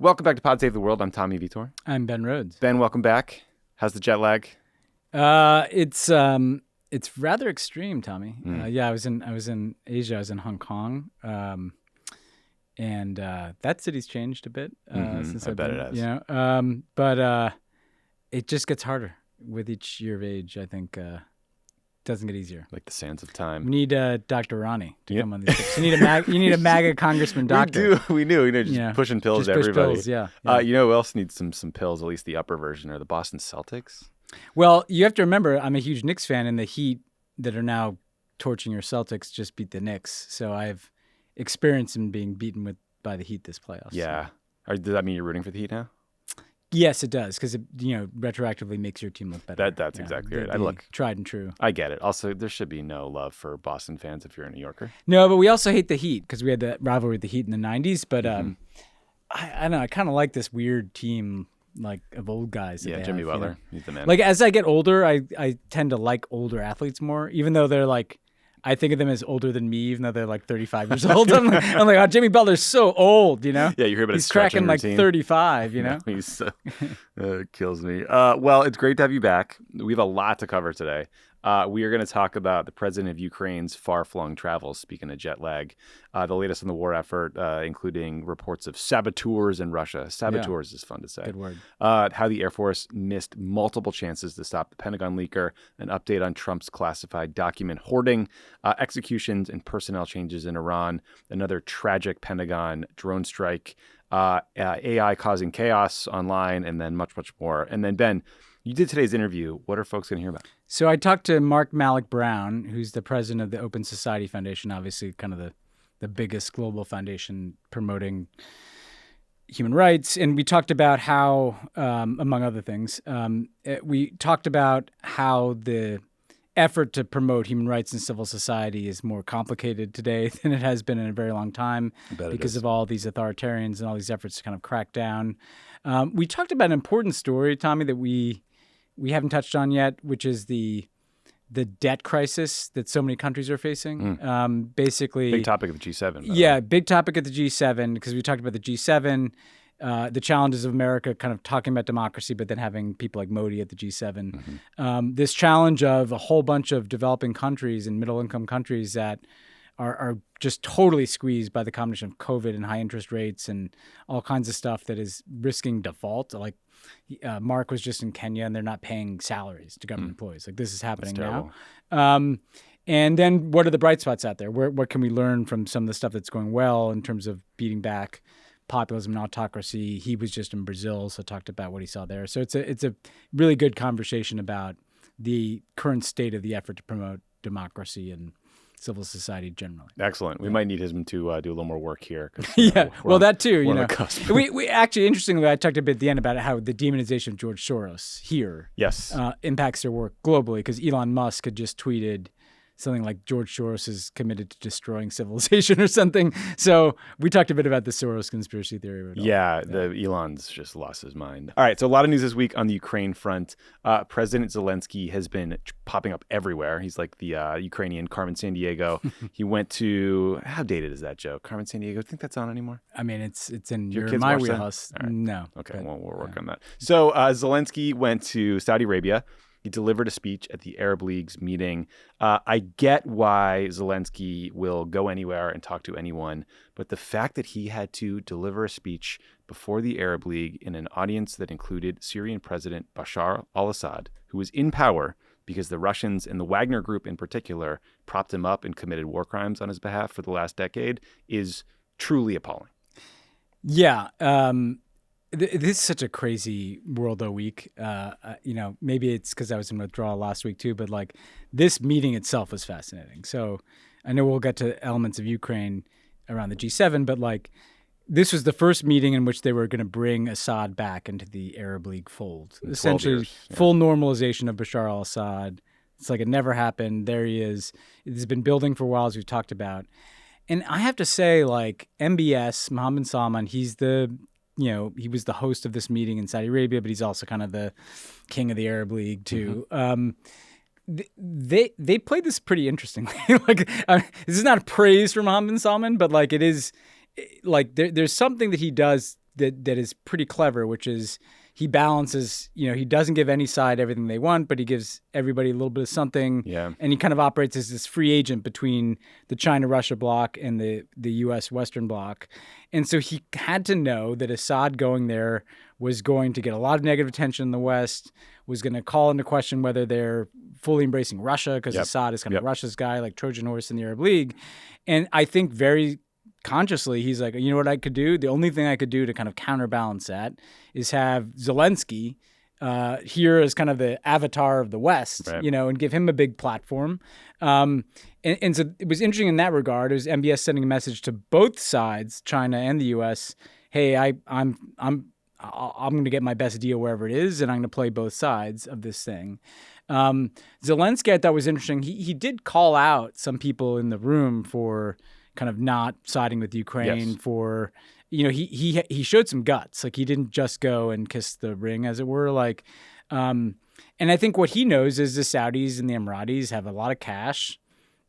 Welcome back to Pod Save the World. I'm Tommy Vitor. I'm Ben Rhodes. Ben, welcome back. How's the jet lag? It's rather extreme, Tommy. Yeah, I was in Asia. I was in Hong Kong, and that city's changed a bit since I bet it has. You know, but it just gets harder with each year of age. I think doesn't get easier. Like the sands of time. We need Dr. Ronnie to come on these trips. You need a MAGA congressman doctor. We do. Just pushing pills to everybody. Pills, yeah. You know who else needs some pills? At least the upper version are the Boston Celtics. Well, you have to remember, I'm a huge Knicks fan, and the Heat that are now torching your Celtics just beat the Knicks. So I've experienced them being beaten by the Heat this playoffs. Yeah. Does that mean you're rooting for the Heat now? Yes, it does, because it retroactively makes your team look better. That's exactly right. Tried and true. I get it. Also, there should be no love for Boston fans if you're a New Yorker. No, but we also hate the Heat because we had that rivalry with the Heat in the 90s. But I don't know. I kind of like this weird team of old guys. Yeah, Jimmy Butler. He's the man. Like as I get older, I tend to like older athletes more, even though they're I think of them as older than me, even though they're 35 years old. I'm like, oh, Jimmy Butler's so old, Yeah, you hear about his cracking routine. 35, He's so it kills me. Well, it's great to have you back. We have a lot to cover today. We are going to talk about the president of Ukraine's far-flung travels, speaking of jet lag, the latest in the war effort, including reports of saboteurs in Russia. Saboteurs is fun to say. Good word. How the Air Force missed multiple chances to stop the Pentagon leaker, an update on Trump's classified document hoarding, executions and personnel changes in Iran, another tragic Pentagon drone strike, AI causing chaos online, and then much, much more. And then, Ben, you did today's interview. What are folks going to hear about? So I talked to Mark Malloch-Brown, who's the president of the Open Society Foundation, obviously kind of the biggest global foundation promoting human rights. And we talked about how, among other things, we talked about how the effort to promote human rights and civil society is more complicated today than it has been in a very long time because of all these authoritarians and all these efforts to kind of crack down. We talked about an important story, Tommy, that we haven't touched on yet, which is the debt crisis that so many countries are facing. Basically, big topic of the G7. Yeah, big topic of the G7 because we talked about the G7, the challenges of America kind of talking about democracy, but then having people like Modi at the G7. This challenge of a whole bunch of developing countries and middle-income countries that are just totally squeezed by the combination of COVID and high interest rates and all kinds of stuff that is risking default. Like Mark was just in Kenya and they're not paying salaries to government employees. Like this is happening now. And then what are the bright spots out there? What can we learn from some of the stuff that's going well in terms of beating back populism and autocracy? He was just in Brazil, so talked about what he saw there. So it's a really good conversation about the current state of the effort to promote democracy and civil society generally. Excellent. We might need him to do a little more work here. That too. On the cusp. we actually, interestingly, I talked a bit at the end about how the demonization of George Soros here impacts their work globally because Elon Musk had just tweeted something like George Soros is committed to destroying civilization or something. So we talked a bit about the Soros conspiracy theory. Elon's just lost his mind. All right, so a lot of news this week on the Ukraine front. President Zelensky has been popping up everywhere. He's like the Ukrainian Carmen Sandiego. He went to, how dated is that, Joe? Carmen Sandiego, do you think that's on anymore? I mean, it's in my wheelhouse. Right. No. Okay, we'll work on that. So Zelensky went to Saudi Arabia. He delivered a speech at the Arab League's meeting. I get why Zelensky will go anywhere and talk to anyone, but the fact that he had to deliver a speech before the Arab League in an audience that included Syrian President Bashar al-Assad, who was in power because the Russians and the Wagner Group in particular propped him up and committed war crimes on his behalf for the last decade, is truly appalling. Yeah. This is such a crazy world though week. Maybe it's because I was in withdrawal last week too, but this meeting itself was fascinating. So I know we'll get to elements of Ukraine around the G7, but this was the first meeting in which they were going to bring Assad back into the Arab League fold. Essentially, full normalization of Bashar al-Assad. It's like it never happened. There he is. It's been building for a while, as we've talked about. And I have to say, MBS, Mohammed bin Salman, he's he was the host of this meeting in Saudi Arabia, but he's also kind of the king of the Arab League too. They played this pretty interestingly. This is not praise for Mohammed bin Salman, but it is there's something that he does that is pretty clever, which is he balances, he doesn't give any side everything they want, but he gives everybody a little bit of something. Yeah. And he kind of operates as this free agent between the China-Russia bloc and the U.S. Western bloc. And so he had to know that Assad going there was going to get a lot of negative attention in the West, was going to call into question whether they're fully embracing Russia, because Assad is kind of Russia's guy, like Trojan horse in the Arab League. And I think very consciously, he's like, you know what I could do? The only thing I could do to kind of counterbalance that is have Zelensky here as kind of the avatar of the West, and give him a big platform. And so it was interesting in that regard. It was MBS sending a message to both sides, China and the U.S. Hey, I'm going to get my best deal wherever it is, and I'm going to play both sides of this thing. Zelensky, I thought was interesting. He did call out some people in the room for kind of not siding with Ukraine, for, he showed some guts. Like, he didn't just go and kiss the ring, as it were. Like, and I think what he knows is the Saudis and the Emiratis have a lot of cash.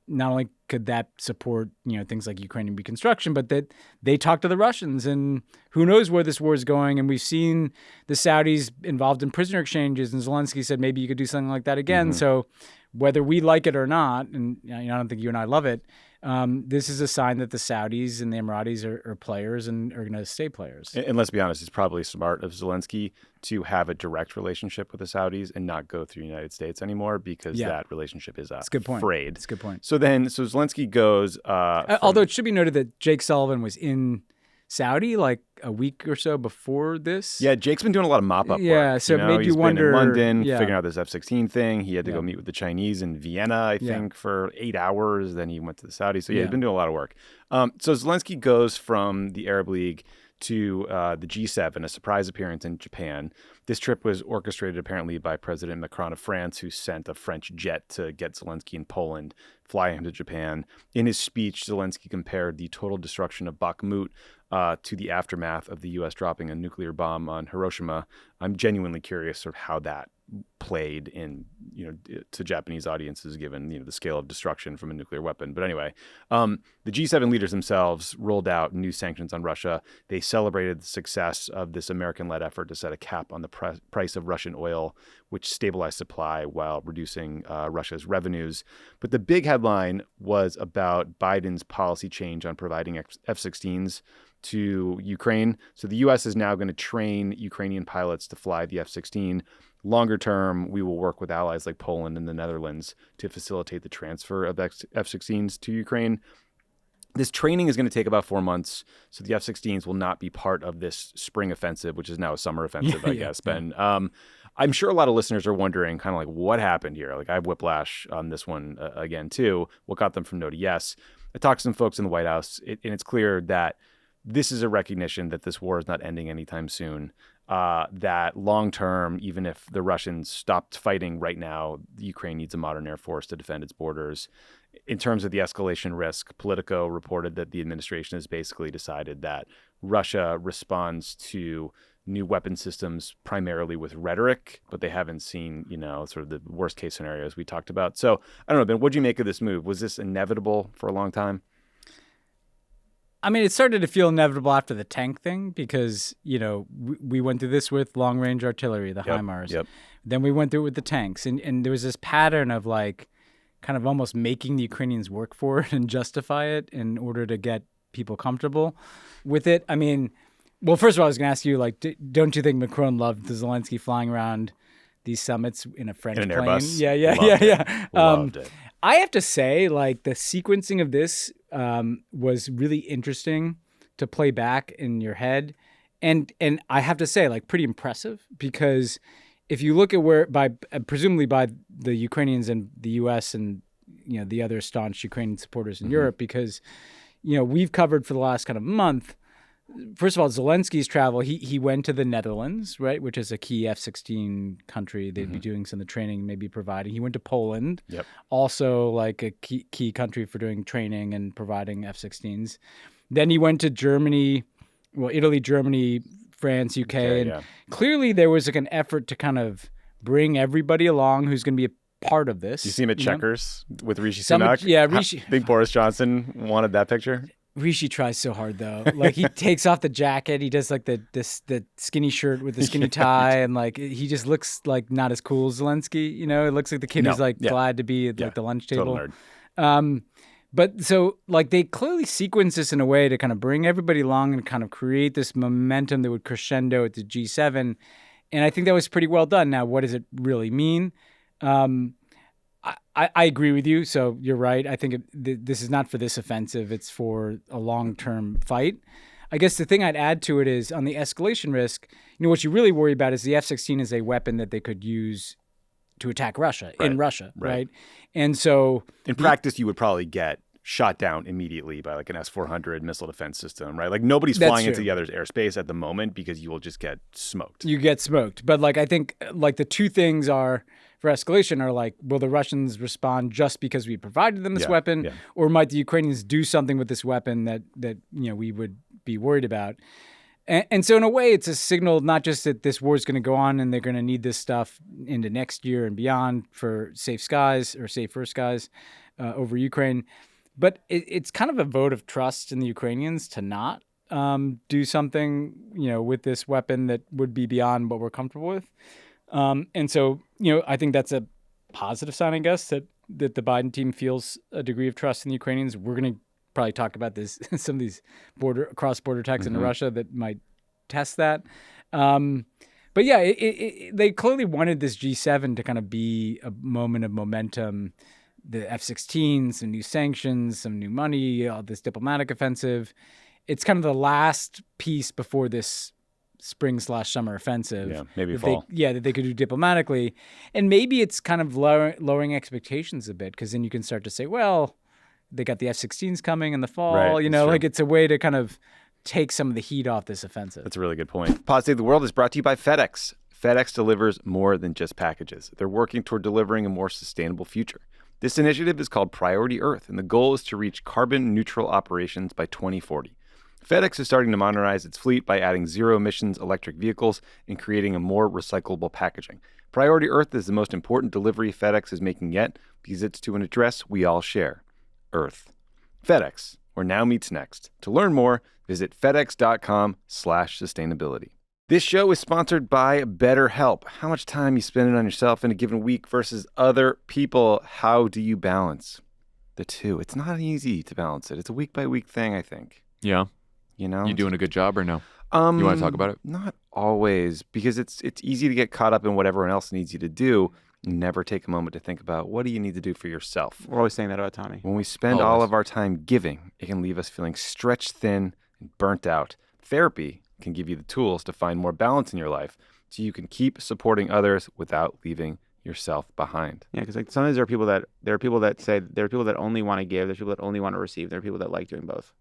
Not only could that support, things like Ukrainian reconstruction, but that they talk to the Russians, and who knows where this war is going. And we've seen the Saudis involved in prisoner exchanges, and Zelensky said maybe you could do something like that again. Mm-hmm. So whether we like it or not, and I don't think you and I love it, this is a sign that the Saudis and the Emiratis are players and are going to stay players. And let's be honest, it's probably smart of Zelensky to have a direct relationship with the Saudis and not go through the United States anymore, because that relationship is That's a good point. frayed. That's a good point. So Zelensky goes... although it should be noted that Jake Sullivan was in Saudi like a week or so before this. Yeah, Jake's been doing a lot of mop-up work. Yeah, so maybe you wonder... He's been in London, figuring out this F-16 thing. He had to go meet with the Chinese in Vienna, I think, for 8 hours. Then he went to the Saudis. So he's been doing a lot of work. So Zelensky goes from the Arab League to the G7, a surprise appearance in Japan. This trip was orchestrated apparently by President Macron of France, who sent a French jet to get Zelensky in Poland, fly him to Japan. In his speech, Zelensky compared the total destruction of Bakhmut to the aftermath of the U.S. dropping a nuclear bomb on Hiroshima. I'm genuinely curious sort of how that played in, to Japanese audiences, given, the scale of destruction from a nuclear weapon. But anyway, the G7 leaders themselves rolled out new sanctions on Russia. They celebrated the success of this American-led effort to set a cap on the price of Russian oil, which stabilized supply while reducing Russia's revenues. But the big headline was about Biden's policy change on providing F-16s to Ukraine. So the U.S. is now going to train Ukrainian pilots to fly the F-16. Longer term, we will work with allies like Poland and the Netherlands to facilitate the transfer of F-16s to Ukraine. This training is going to take about 4 months, so the F-16s will not be part of this spring offensive, which is now a summer offensive, I guess, Ben. I'm sure a lot of listeners are wondering kind of like what happened here. Like, I have whiplash on this one again, too. What got them from no to yes? I talked to some folks in the White House, and it's clear that this is a recognition that this war is not ending anytime soon. That long term, even if the Russians stopped fighting right now, Ukraine needs a modern air force to defend its borders. In terms of the escalation risk, Politico reported that the administration has basically decided that Russia responds to new weapon systems primarily with rhetoric, but they haven't seen, sort of the worst case scenarios we talked about. So I don't know, Ben, what do you make of this move? Was this inevitable for a long time? I mean, it started to feel inevitable after the tank thing because, we went through this with long-range artillery, the HIMARS. Yep. Then we went through it with the tanks. And there was this pattern of, like, kind of almost making the Ukrainians work for it and justify it in order to get people comfortable with it. I mean, well, first of all, I was going to ask you, like, don't you think Macron loved the Zelensky flying around these summits in a French plane? Airbus. Yeah. Loved it. I have to say, like, the sequencing of this was really interesting to play back in your head. And I have to say, like, pretty impressive, because if you look at presumably by the Ukrainians and the U.S. and, the other staunch Ukrainian supporters in Europe, because, we've covered for the last kind of month, first of all, Zelensky's travel, he went to the Netherlands, right, which is a key F-16 country. They'd be doing some of the training, maybe providing. He went to Poland, also like a key country for doing training and providing F-16s. Then he went to Germany, Italy, Germany, France, UK. And clearly there was like an effort to kind of bring everybody along who's going to be a part of this. You see him at Chequers with Rishi Sunak? Yeah, Rishi. I think Boris Johnson wanted that picture. Rishi tries so hard though. Like he takes off the jacket, he does like the skinny shirt with the skinny tie, and like he just looks like not as cool as Zelensky. You know, it looks like the kid who's like glad to be at like the lunch table. Total nerd. But so like they clearly sequence this in a way to kind of bring everybody along and kind of create this momentum that would crescendo at the G7, and I think that was pretty well done. Now, what does it really mean? I agree with you. So you're right. I think this is not for this offensive. It's for a long-term fight. I guess the thing I'd add to it is on the escalation risk, what you really worry about is the F-16 is a weapon that they could use to attack Russia, in Russia, right? And so... In practice, you would probably get shot down immediately by like an S-400 missile defense system, right? Like nobody's flying into the other's airspace at the moment because you will just get smoked. You get smoked. But like I think like the two things are... for escalation are like, will the Russians respond just because we provided them this weapon, or might the Ukrainians do something with this weapon that we would be worried about? And so in a way, it's a signal not just that this war is going to go on and they're going to need this stuff into next year and beyond for safe skies or safer skies over Ukraine, but it's kind of a vote of trust in the Ukrainians to not do something with this weapon that would be beyond what we're comfortable with. And so, I think that's a positive sign, I guess, that the Biden team feels a degree of trust in the Ukrainians. We're going to probably talk about this, some of these cross-border attacks into Russia that might test that. But yeah, they clearly wanted this G7 to kind of be a moment of momentum, the F-16, some new sanctions, some new money, all this diplomatic offensive. It's kind of the last piece before this spring/summer offensive. Yeah, maybe fall. That they could do diplomatically. And maybe it's kind of lowering expectations a bit, because then you can start to say, well, they got the F-16s coming in the fall. Right, like it's a way to kind of take some of the heat off this offensive. That's a really good point. Pod Save the World is brought to you by FedEx. FedEx delivers more than just packages. They're working toward delivering a more sustainable future. This initiative is called Priority Earth, and the goal is to reach carbon neutral operations by 2040. FedEx is starting to modernize its fleet by adding zero-emissions electric vehicles and creating a more recyclable packaging. Priority Earth is the most important delivery FedEx is making yet because it's to an address we all share, Earth. FedEx, where now meets next. To learn more, visit fedex.com/sustainability. This show is sponsored by BetterHelp. How much time you spending on yourself in a given week versus other people? How do you balance the two? It's not easy to balance it. It's a week-by-week thing, I think. Yeah. You doing a good job or no? You want to talk about it? Not always, because it's easy to get caught up in what everyone else needs you to do. Never take a moment to think about what do you need to do for yourself. We're always saying that about Tommy. When we spend all of our time giving, it can leave us feeling stretched thin and burnt out. Therapy can give you the tools to find more balance in your life so you can keep supporting others without leaving yourself behind. Yeah, because like sometimes there are people that say there are people that only want to give, there's people that only want to receive, there are people that like doing both.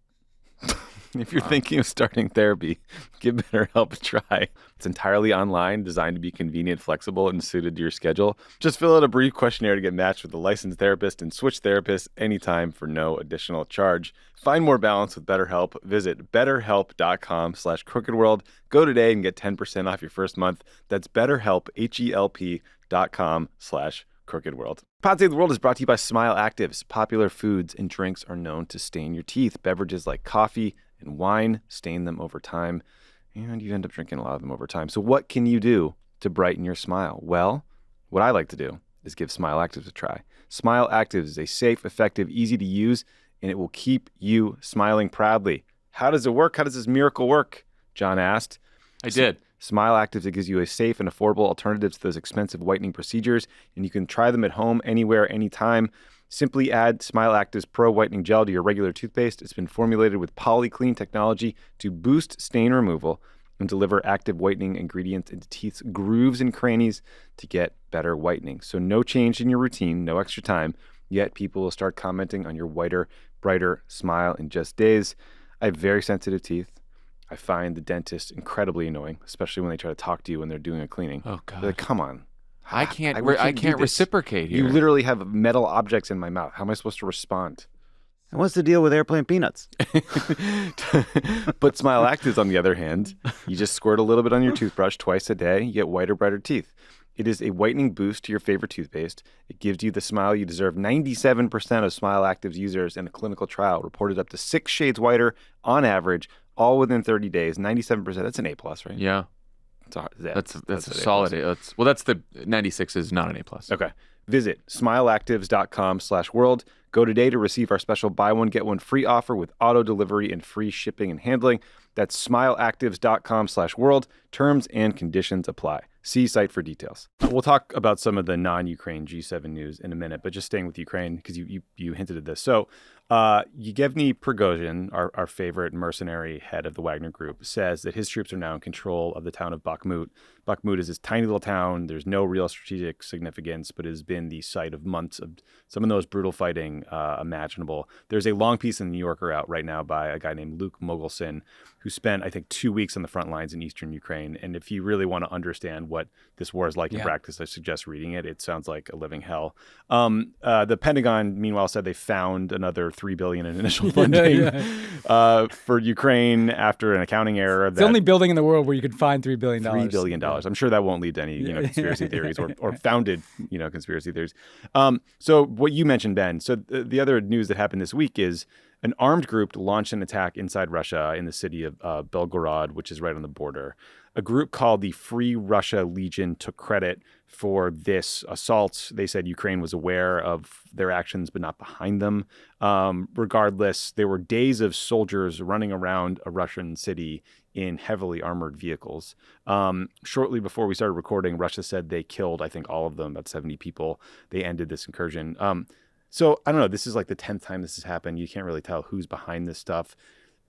If you're thinking of starting therapy, give BetterHelp a try. It's entirely online, designed to be convenient, flexible, and suited to your schedule. Just fill out a brief questionnaire to get matched with a licensed therapist and switch therapists anytime for no additional charge. Find more balance with BetterHelp. Visit betterhelp.com/crookedworld. Go today and get 10% off your first month. That's BetterHelp, HELP.com/crookedworld. Pod Save the World is brought to you by Smile Actives. Popular foods and drinks are known to stain your teeth. Beverages like coffee and wine stain them over time, and you end up drinking a lot of them over time. So what can you do to brighten your smile? Well, what I like to do is give Smile Actives a try. Smile Actives is a safe, effective, easy to use, and it will keep you smiling proudly. How does it work? How does this miracle work? John asked. I did. Smile Actives, it gives you a safe and affordable alternative to those expensive whitening procedures, and you can try them at home, anywhere, anytime. Simply add Smile Actives Pro Whitening Gel to your regular toothpaste. It's been formulated with PolyClean technology to boost stain removal and deliver active whitening ingredients into teeth's grooves and crannies to get better whitening. So no change in your routine, no extra time, yet people will start commenting on your whiter, brighter smile in just days. I have very sensitive teeth. I find the dentist incredibly annoying, especially when they try to talk to you when they're doing a cleaning. Oh, God. They're like, come on. I can't reciprocate here. You literally have metal objects in my mouth. How am I supposed to respond? And what's the deal with airplane peanuts? But Smile Actives, on the other hand, you just squirt a little bit on your toothbrush twice a day, you get whiter, brighter teeth. It is a whitening boost to your favorite toothpaste. It gives you the smile you deserve. 97% of Smile Active's users in a clinical trial reported up to 6 shades whiter on average, all within 30 days. 97%. That's an A+, right? Yeah. That's a solid A. That's the 96 is not an A+. Okay. Visit smileactives.com/world. Go today to receive our special buy one, get one free offer with auto delivery and free shipping and handling. That's smileactives.com/world. Terms and conditions apply. See site for details. We'll talk about some of the non-Ukraine G7 news in a minute, but just staying with Ukraine, because you hinted at this. So Yevgeny Prigozhin, our favorite mercenary head of the Wagner Group, says that his troops are now in control of the town of Bakhmut. Bakhmut is this tiny little town. There's no real strategic significance, but has been the site of months of some of the most brutal fighting imaginable. There's a long piece in the New Yorker out right now by a guy named Luke Mogelson, who spent, I think, 2 weeks on the front lines in eastern Ukraine. And if you really want to understand what this war is like in practice, I suggest reading it. It sounds like a living hell. The Pentagon, meanwhile, said they found another $3 billion in initial funding for Ukraine after an accounting error. It's the only building in the world where you could find $3 billion. $3 billion. I'm sure that won't lead to any conspiracy theories or founded conspiracy theories. So what you mentioned, Ben. So the other news that happened this week is an armed group launched an attack inside Russia in the city of Belgorod, which is right on the border. A group called the Free Russia Legion took credit for this assault. They said Ukraine was aware of their actions, but not behind them. Regardless, there were days of soldiers running around a Russian city in heavily armored vehicles. Shortly before we started recording, Russia said they killed, I think, all of them, about 70 people. They ended this incursion. So I don't know. This is like the 10th time this has happened. You can't really tell who's behind this stuff.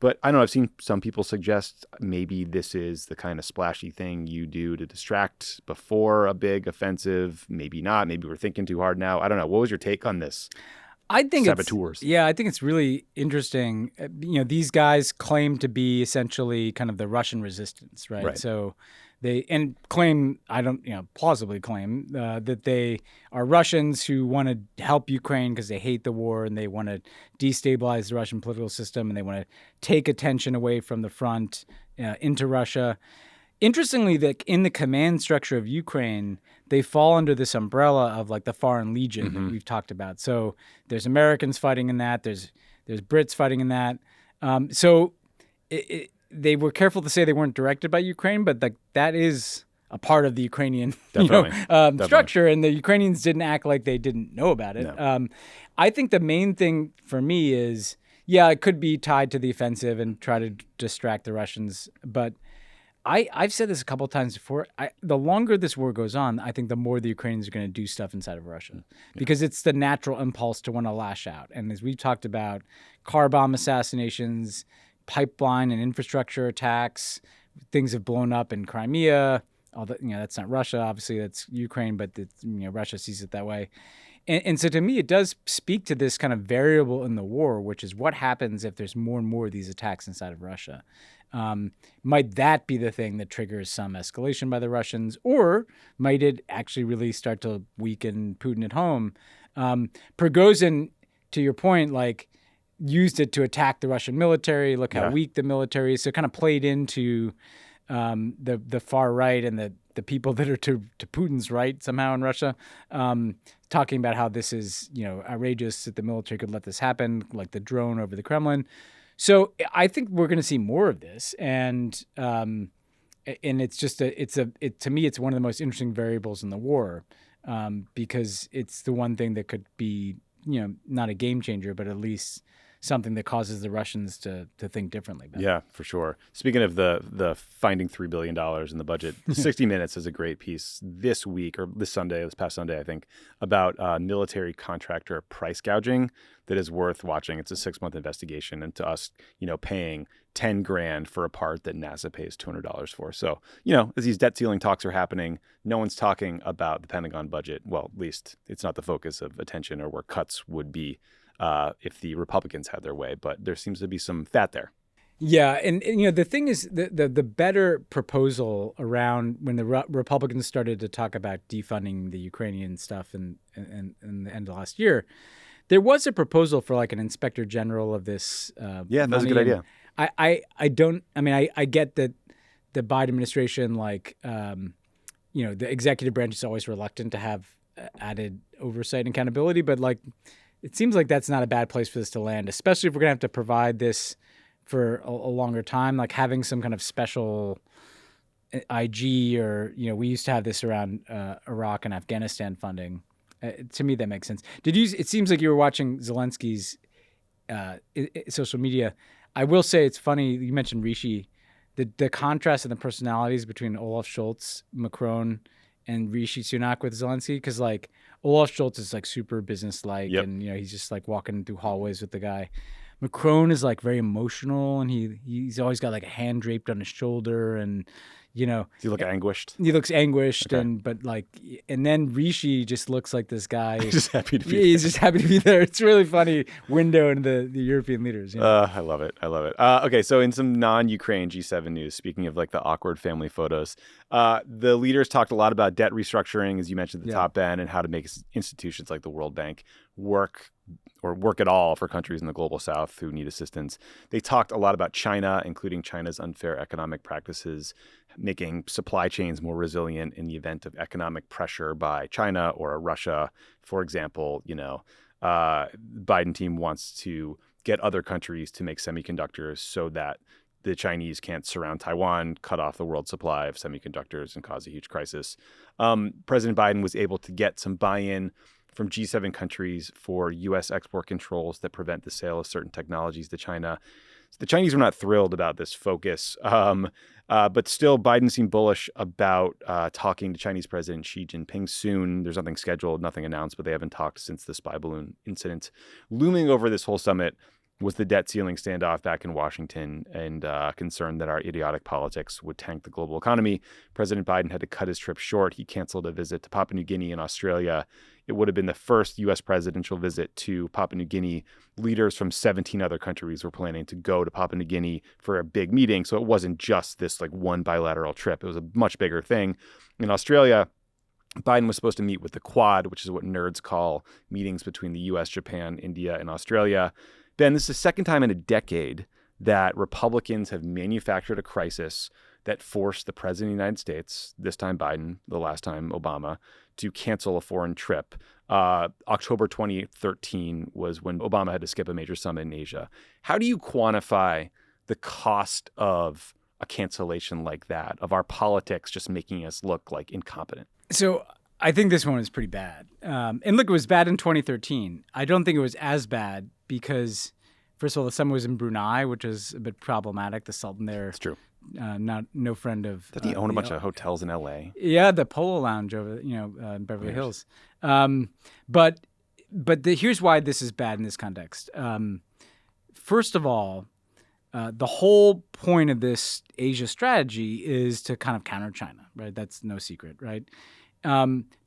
But I don't know. I've seen some people suggest maybe this is the kind of splashy thing you do to distract before a big offensive. Maybe not. Maybe we're thinking too hard now. I don't know. What was your take on this? I think saboteurs. I think it's really interesting. These guys claim to be essentially kind of the Russian resistance, right? So they plausibly claim that they are Russians who want to help Ukraine because they hate the war and they want to destabilize the Russian political system and they want to take attention away from the front into Russia. Interestingly, in the command structure of Ukraine, they fall under this umbrella of like the Foreign Legion that we've talked about. So there's Americans fighting in that. There's Brits fighting in that. They were careful to say they weren't directed by Ukraine, but that is a part of the Ukrainian structure, and the Ukrainians didn't act like they didn't know about it. No. I think the main thing for me is, it could be tied to the offensive and try to distract the Russians, but I've said this a couple of times before. The longer this war goes on, I think the more the Ukrainians are going to do stuff inside of Russia because it's the natural impulse to want to lash out. And as we've talked about, car bomb assassinations, pipeline and infrastructure attacks, things have blown up in Crimea. That's not Russia, obviously that's Ukraine, but Russia sees it that way. And so to me, it does speak to this kind of variable in the war, which is what happens if there's more and more of these attacks inside of Russia. Might that be the thing that triggers some escalation by the Russians, or might it actually really start to weaken Putin at home? Prigozhin, to your point, used it to attack the Russian military. Look how weak the military is. So it kind of played into the far right and the people that are to Putin's right somehow in Russia, talking about how this is outrageous that the military could let this happen, like the drone over the Kremlin. So I think we're going to see more of this, and it's just to me it's one of the most interesting variables in the war, because it's the one thing that could be not a game changer, but at least something that causes the Russians to think differently about it. Yeah, for sure. Speaking of the finding $3 billion in the budget, 60 Minutes is a great piece this week, or this past Sunday, I think, about military contractor price gouging that is worth watching. It's a 6-month investigation into us, paying $10,000 for a part that NASA pays $200 for. So, as these debt ceiling talks are happening, no one's talking about the Pentagon budget. Well, at least it's not the focus of attention or where cuts would be if the Republicans had their way, but there seems to be some fat there. Yeah, and the thing is, the better proposal around when the Republicans started to talk about defunding the Ukrainian stuff in the end of last year, there was a proposal for an inspector general of this. Yeah, that's a good idea. I get that the Biden administration the executive branch is always reluctant to have added oversight and accountability, but like it seems like that's not a bad place for this to land, especially if we're gonna have to provide this for a longer time, like having some kind of special IG or, we used to have this around Iraq and Afghanistan funding. To me, that makes sense. It seems like you were watching Zelensky's social media. I will say it's funny, you mentioned Rishi, the contrast in the personalities between Olaf Scholz, Macron, and Rishi Sunak with Zelensky, because like Olaf Scholz is like super business-like, and he's just like walking through hallways with the guy. Macron is like very emotional, and he's always got like a hand draped on his shoulder, and Does he look anguished? He looks anguished, Okay. and then Rishi just looks like this guy. He's just happy to be He's just happy to be there. It's a really funny window into the European leaders. I love it. Okay, so in some non-Ukraine G7 news, speaking of like the awkward family photos, the leaders talked a lot about debt restructuring, as you mentioned at the top end, and how to make institutions like the World Bank work at all for countries in the global south who need assistance. They talked a lot about China, including China's unfair economic practices, making supply chains more resilient in the event of economic pressure by China or Russia. For example, Biden team wants to get other countries to make semiconductors so that the Chinese can't surround Taiwan, cut off the world supply of semiconductors, and cause a huge crisis. President Biden was able to get some buy-in from G7 countries for U.S. export controls that prevent the sale of certain technologies to China. So the Chinese were not thrilled about this focus, but still Biden seemed bullish about talking to Chinese President Xi Jinping soon. There's nothing scheduled, nothing announced, but they haven't talked since the spy balloon incident. Looming over this whole summit was the debt ceiling standoff back in Washington and concern that our idiotic politics would tank the global economy. President Biden had to cut his trip short. He canceled a visit to Papua New Guinea and Australia. It would have been the first U.S. presidential visit to Papua New Guinea. Leaders from 17 other countries were planning to go to Papua New Guinea for a big meeting. So it wasn't just this like one bilateral trip. It was a much bigger thing. In Australia, Biden was supposed to meet with the Quad, which is what nerds call meetings between the U.S., Japan, India, and Australia. Ben, this is the second time in a decade that Republicans have manufactured a crisis that forced the president of the United States, this time Biden, the last time Obama, to cancel a foreign trip. October 2013 was when Obama had to skip a major summit in Asia. How do you quantify the cost of a cancellation like that, of our politics just making us look like incompetent? So I think this one is pretty bad. And look, it was bad in 2013. I don't think it was as bad because, first of all, the summit was in Brunei, which is a bit problematic. The Sultan there. It's true. No friend of. Doesn't he own a bunch of hotels in L.A.? Yeah, the Polo Lounge over, in Beverly Hills. But here's why this is bad in this context. First of all, the whole point of this Asia strategy is to kind of counter China, right? That's no secret, right?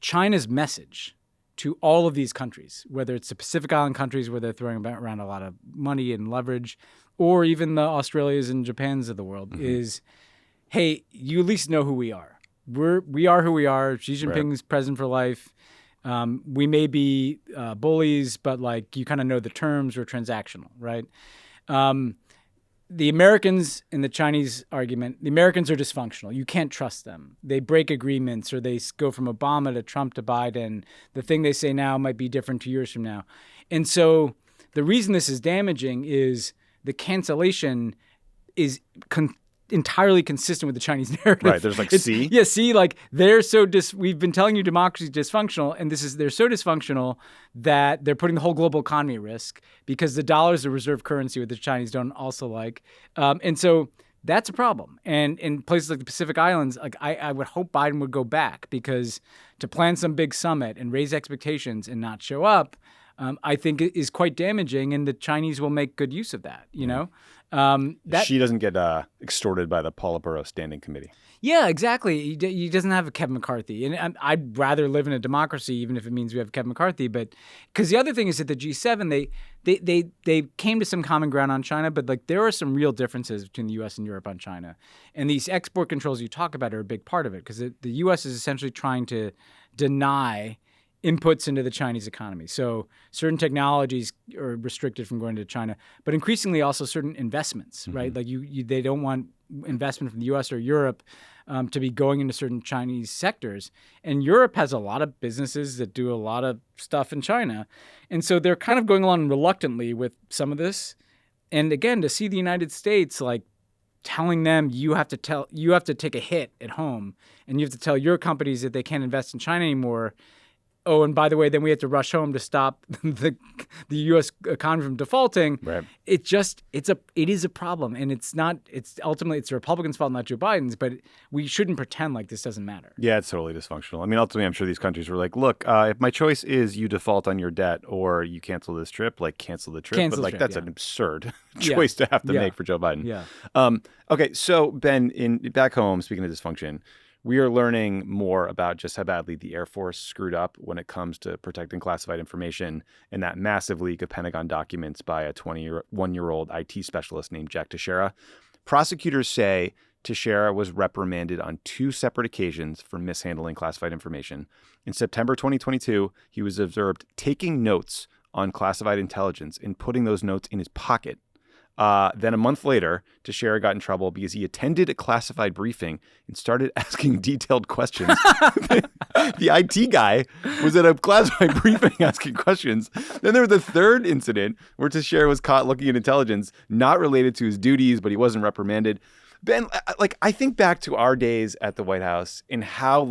China's message to all of these countries, whether it's the Pacific Island countries where they're throwing around a lot of money and leverage, or even the Australias and Japans of the world, is, hey, you at least know who we are. We are who we are. Xi Jinping's president for life. We may be bullies, but like you kind of know the terms. We're transactional, right? The Americans in the Chinese argument, the Americans are dysfunctional. You can't trust them. They break agreements, or they go from Obama to Trump to Biden. The thing they say now might be different 2 years from now. And so the reason this is damaging is the cancellation is entirely consistent with the Chinese narrative. Right. There's like C. Yeah, see, like they're so we've been telling you democracy is dysfunctional, and they're so dysfunctional that they're putting the whole global economy at risk because the dollar is a reserve currency, which the Chinese don't also like. And so that's a problem. And in places like the Pacific Islands, like I would hope Biden would go back, because to plan some big summit and raise expectations and not show up, I think it is quite damaging, and the Chinese will make good use of that, you know? She doesn't get extorted by the Politburo Standing Committee. Yeah, exactly. He doesn't have a Kevin McCarthy. And I'd rather live in a democracy, even if it means we have Kevin McCarthy. But because the other thing is that the G7, they came to some common ground on China, but like there are some real differences between the U.S. and Europe on China. And these export controls you talk about are a big part of it, because the U.S. is essentially trying to deny inputs into the Chinese economy. So certain technologies are restricted from going to China, but increasingly also certain investments, right? Like they don't want investment from the U.S. or Europe to be going into certain Chinese sectors. And Europe has a lot of businesses that do a lot of stuff in China. And so they're kind of going along reluctantly with some of this. And again, to see the United States like telling them you have to take a hit at home and you have to tell your companies that they can't invest in China anymore. Oh, and by the way, then we have to rush home to stop the U.S. economy from defaulting. Right. It is a problem, and it's ultimately the Republicans' fault, not Joe Biden's. But we shouldn't pretend like this doesn't matter. Yeah, it's totally dysfunctional. I mean, ultimately, I'm sure these countries were like, look, if my choice is you default on your debt or you cancel this trip, like cancel the trip. Cancel but like the trip, that's yeah. an absurd choice to have to Yeah. make for Joe Biden. Yeah. Okay, so Ben, back home, speaking of dysfunction, we are learning more about just how badly the Air Force screwed up when it comes to protecting classified information and that massive leak of Pentagon documents by a 21-year-old IT specialist named Jack Teixeira. Prosecutors say Teixeira was reprimanded on 2 separate occasions for mishandling classified information. In September 2022, he was observed taking notes on classified intelligence and putting those notes in his pocket. Then a month later, Teixeira got in trouble because he attended a classified briefing and started asking detailed questions. The IT guy was at a classified briefing asking questions. Then there was a third incident where Teixeira was caught looking at intelligence not related to his duties, but he wasn't reprimanded. Ben, I think back to our days at the White House and how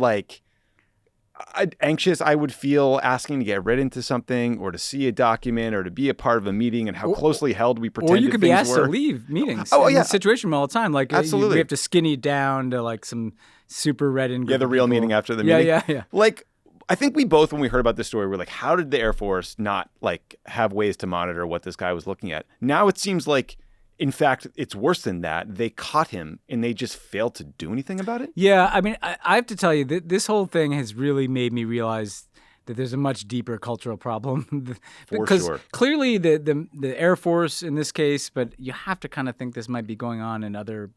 anxious I would feel asking to get read into something or to see a document or to be a part of a meeting and how closely held we pretended Or you could be things asked were. to leave meetings. Oh, in yeah. this situation all the time. Like Absolutely. we have to skinny it down to like some super red and Yeah, the real meeting after the meeting. Yeah. Like, I think we both, when we heard about this story, were like, how did the Air Force not like have ways to monitor what this guy was looking at? Now it seems like, in fact, it's worse than that. They caught him and they just failed to do anything about it. Yeah, I mean, I have to tell you that this whole thing has really made me realize that there's a much deeper cultural problem. Because sure. clearly the Air Force in this case, but you have to kind of think this might be going on in other,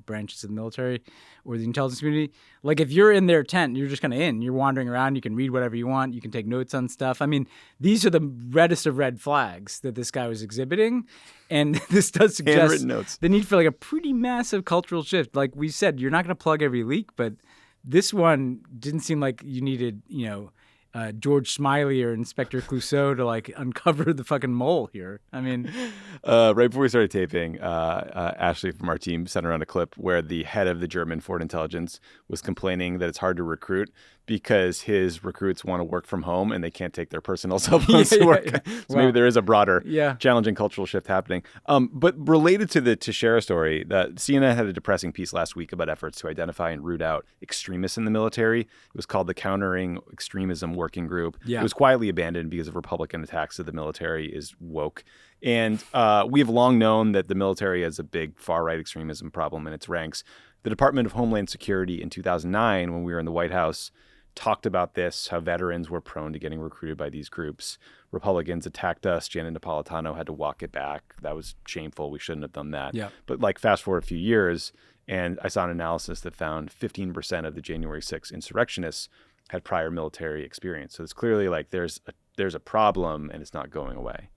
branches of the military or the intelligence community. Like if you're in their tent, you're just kind of in. You're wandering around. You can read whatever you want. You can take notes on stuff. I mean, these are the reddest of red flags that this guy was exhibiting. And this does suggest Handwritten notes. the need for like a pretty massive cultural shift. Like we said, you're not going to plug every leak, but this one didn't seem like you needed, George Smiley or Inspector Clouseau to like uncover the fucking mole here. I mean, right before we started taping, Ashley from our team sent around a clip where the head of the German foreign intelligence was complaining that it's hard to recruit because his recruits want to work from home and they can't take their personal cell phones to work. Yeah. So maybe there is a broader Yeah. challenging cultural shift happening. But related to the Teixeira story, CNN had a depressing piece last week about efforts to identify and root out extremists in the military. It was called the Countering Extremism Working Group. Yeah. It was quietly abandoned because of Republican attacks that the military is woke. And we have long known that the military has a big far-right extremism problem in its ranks. The Department of Homeland Security in 2009, when we were in the White House, talked about this, how veterans were prone to getting recruited by these groups. Republicans attacked us. Janet Napolitano had to walk it back. That was shameful. We shouldn't have done that. Yeah. But fast forward a few years, and I saw an analysis that found 15% of the January 6th insurrectionists had prior military experience. So it's clearly like there's a problem and it's not going away.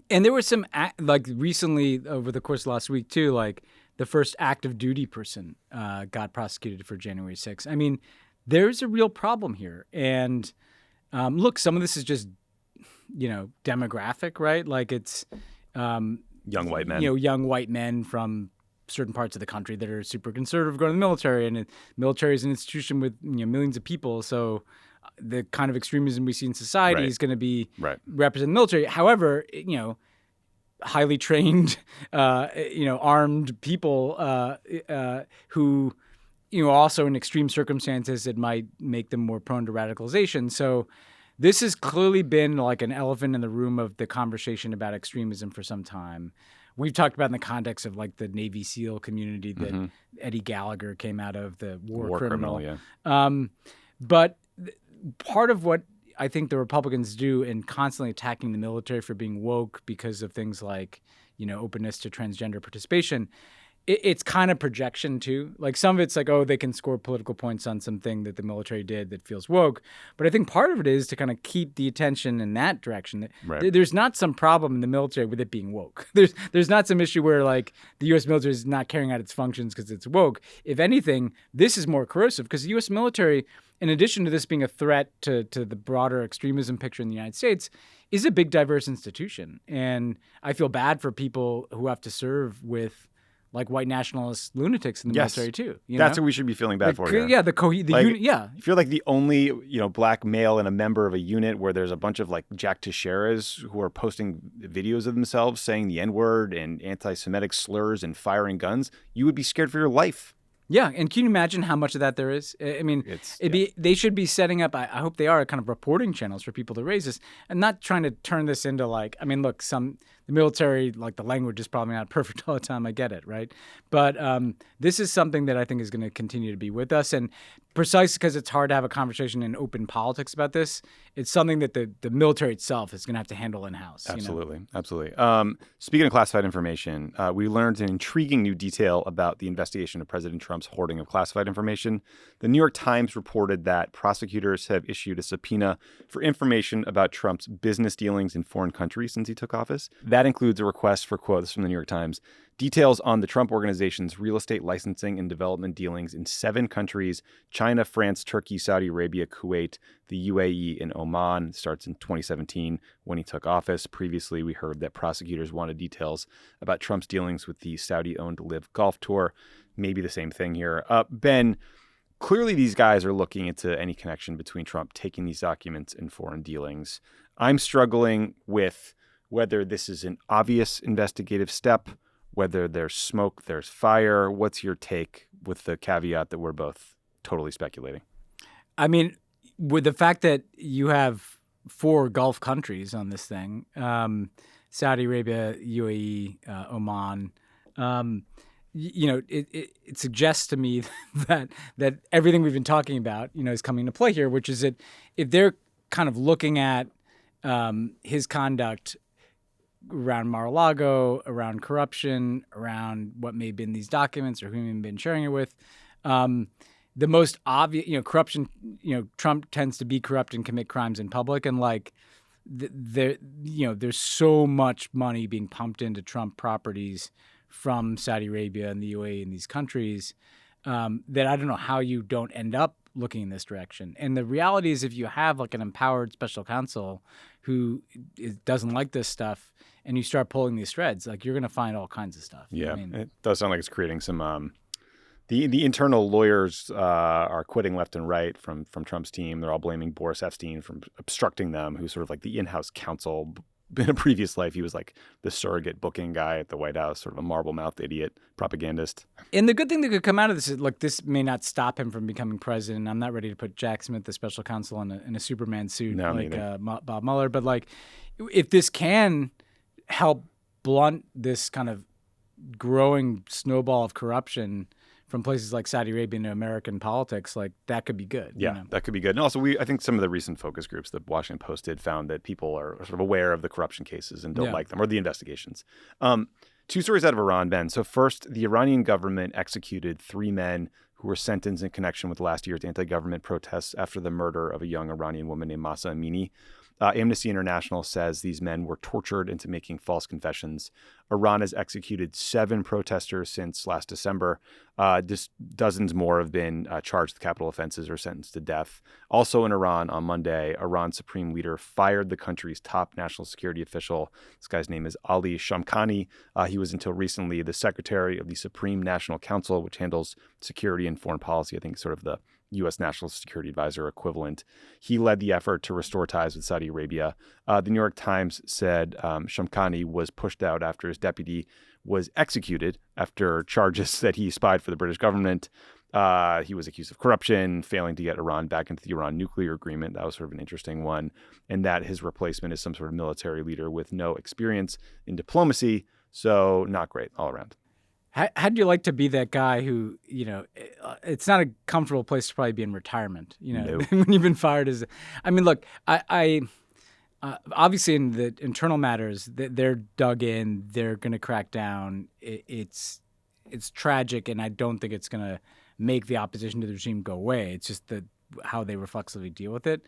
and there was some recently over the course of last week too, like the first active duty person got prosecuted for January 6th. I mean, there's a real problem here. And look, some of this is just, demographic, right? Like it's Young white men. Young white men from certain parts of the country that are super conservative going to the military. And the military is an institution with millions of people. So the kind of extremism we see in society Right. is going to be Right. represented in the military. However, highly trained, armed people who, also in extreme circumstances that might make them more prone to radicalization. So this has clearly been like an elephant in the room of the conversation about extremism for some time. We've talked about in the context of like the Navy SEAL community that Eddie Gallagher came out of, the war criminal. Yeah. But part of what I think the Republicans do in constantly attacking the military for being woke because of things like, openness to transgender participation it's kind of projection too. Like some of it's like, oh, they can score political points on something that the military did that feels woke. But I think part of it is to kind of keep the attention in that direction. Right. There's not some problem in the military with it being woke. There's not some issue where like the U.S. military is not carrying out its functions because it's woke. If anything, this is more corrosive because the U.S. military, in addition to this being a threat to the broader extremism picture in the United States, is a big diverse institution. And I feel bad for people who have to serve with like white nationalist lunatics in the military too. That's what we should be feeling bad for here. Yeah, unit. Yeah, if you're like the only black male and a member of a unit where there's a bunch of like Jack Teixeiras who are posting videos of themselves saying the N-word and anti-Semitic slurs and firing guns, you would be scared for your life. Yeah, and can you imagine how much of that there is? I mean, they should be setting up, I hope they are, kind of reporting channels for people to raise this and not trying to turn this into like, I mean, look, the military, like the language is probably not perfect all the time. I get it, right? But this is something that I think is going to continue to be with us. And precisely because it's hard to have a conversation in open politics about this, it's something that the military itself is going to have to handle in-house. Absolutely. Absolutely. Speaking of classified information, we learned an intriguing new detail about the investigation of President Trump's hoarding of classified information. The New York Times reported that prosecutors have issued a subpoena for information about Trump's business dealings in foreign countries since he took office. That includes a request for, quotes from the New York Times, details on the Trump Organization's real estate licensing and development dealings in 7 countries: China, France, Turkey, Saudi Arabia, Kuwait, the UAE, and Oman. It starts in 2017 when he took office. Previously, we heard that prosecutors wanted details about Trump's dealings with the Saudi-owned Live Golf Tour. Maybe the same thing here. Ben, clearly these guys are looking into any connection between Trump taking these documents and foreign dealings. I'm struggling with whether this is an obvious investigative step, whether there's smoke, there's fire. What's your take with the caveat that we're both totally speculating? I mean, with the fact that you have 4 Gulf countries on this thing, Saudi Arabia, UAE, Oman, it suggests to me that everything we've been talking about, is coming into play here, which is that if they're kind of looking at his conduct around Mar-a-Lago, around corruption, around what may have been these documents or who may have been sharing it with. The most obvious, corruption, Trump tends to be corrupt and commit crimes in public. And like there's so much money being pumped into Trump properties from Saudi Arabia and the UAE and these countries that I don't know how you don't end up looking in this direction. And the reality is if you have like an empowered special counsel who doesn't like this stuff and you start pulling these threads, like you're going to find all kinds of stuff. Yeah, it does sound like it's creating some the internal lawyers are quitting left and right from Trump's team. They're all blaming Boris Epstein for obstructing them, who's sort of like the in-house counsel. In a previous life, he was like the surrogate booking guy at the White House, sort of a marble-mouthed idiot propagandist. And the good thing that could come out of this is, look, this may not stop him from becoming president. I'm not ready to put Jack Smith, the special counsel, in a Superman suit Bob Mueller. But like, if this can help blunt this kind of growing snowball of corruption from places like Saudi Arabia into American politics, like that could be good. Yeah, that could be good. And also, I think some of the recent focus groups that Washington Post did found that people are sort of aware of the corruption cases and don't like them, or the investigations. 2 stories out of Iran, Ben. So first, the Iranian government executed 3 men who were sentenced in connection with last year's anti-government protests after the murder of a young Iranian woman named Mahsa Amini. Amnesty International says these men were tortured into making false confessions. Iran has executed 7 protesters since last December. Dozens more have been charged with capital offenses or sentenced to death. Also in Iran on Monday, Iran's supreme leader fired the country's top national security official. This guy's name is Ali Shamkhani. He was until recently the secretary of the Supreme National Council, which handles security and foreign policy. I think sort of the U.S. National Security Advisor equivalent. He led the effort to restore ties with Saudi Arabia. The New York Times said Shamkhani was pushed out after his deputy was executed after charges that he spied for the British government. He was accused of corruption, failing to get Iran back into the Iran nuclear agreement. That was sort of an interesting one. And that his replacement is some sort of military leader with no experience in diplomacy. So not great all around. How'd you like to be that guy who, it's not a comfortable place to probably be in retirement, No. when you've been fired look, I obviously in the internal matters, they're dug in, they're going to crack down. It's it's tragic, and I don't think it's going to make the opposition to the regime go away. It's just how they reflexively deal with it.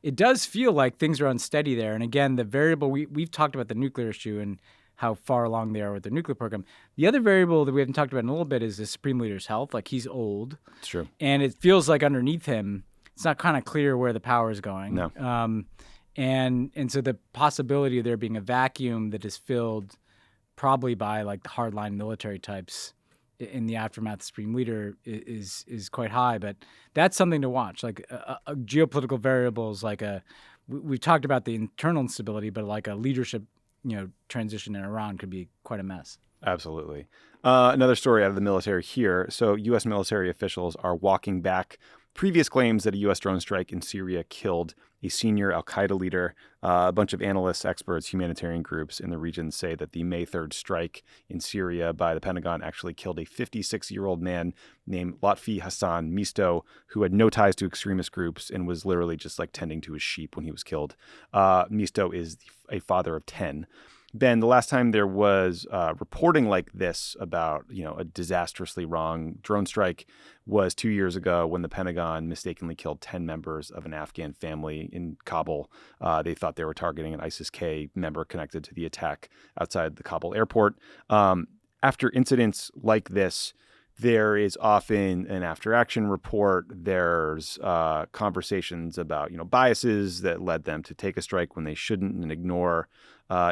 It does feel like things are unsteady there. And again, the variable, we've talked about the nuclear issue and how far along they are with their nuclear program. The other variable that we haven't talked about in a little bit is the Supreme Leader's health. Like, he's old. It's true. And it feels like underneath him, it's not kind of clear where the power is going. No. And so the possibility of there being a vacuum that is filled probably by like the hardline military types in the aftermath of the Supreme Leader is quite high. But that's something to watch. Like a geopolitical variables, like we've talked about the internal instability, but like a leadership transition in Iran could be quite a mess. Absolutely. Another story out of the military here. So U.S. military officials are walking back previous claims that a U.S. drone strike in Syria killed a senior al-Qaeda leader. A bunch of analysts, experts, humanitarian groups in the region say that the May 3rd strike in Syria by the Pentagon actually killed a 56-year-old man named Lotfi Hassan Misto, who had no ties to extremist groups and was literally just like tending to his sheep when he was killed. Misto is a father of 10. Ben, the last time there was reporting like this about, a disastrously wrong drone strike was 2 years ago when the Pentagon mistakenly killed 10 members of an Afghan family in Kabul. They thought they were targeting an ISIS-K member connected to the attack outside the Kabul airport. After incidents like this, there is often an after-action report. There's conversations about, biases that led them to take a strike when they shouldn't and ignore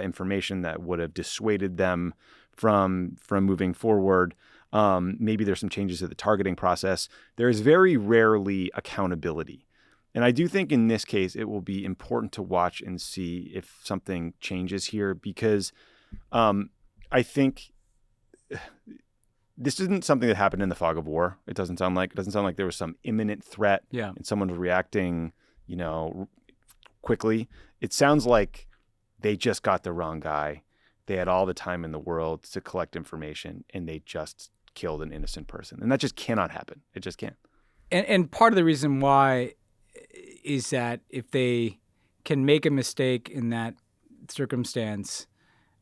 information that would have dissuaded them from moving forward. Maybe there's some changes to the targeting process. There is very rarely accountability. And I do think in this case, it will be important to watch and see if something changes here, because I think this isn't something that happened in the fog of war. It doesn't sound like there was some imminent threat and someone was reacting, quickly. It sounds like they just got the wrong guy. They had all the time in the world to collect information, and they just killed an innocent person. And that just cannot happen. It just can't. And part of the reason why is that if they can make a mistake in that circumstance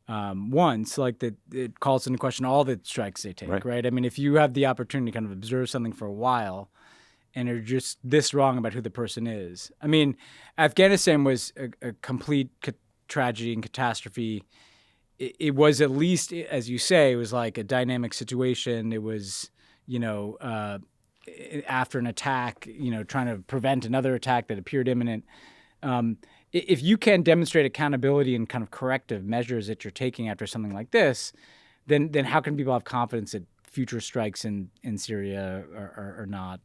once, like that, it calls into question all the strikes they take, right? I mean, if you have the opportunity to kind of observe something for a while and are just this wrong about who the person is. I mean, Afghanistan was a complete tragedy and catastrophe. It was, at least, as you say, it was like a dynamic situation. It was, after an attack, trying to prevent another attack that appeared imminent. If you can demonstrate accountability and kind of corrective measures that you're taking after something like this, then how can people have confidence that future strikes in Syria are not,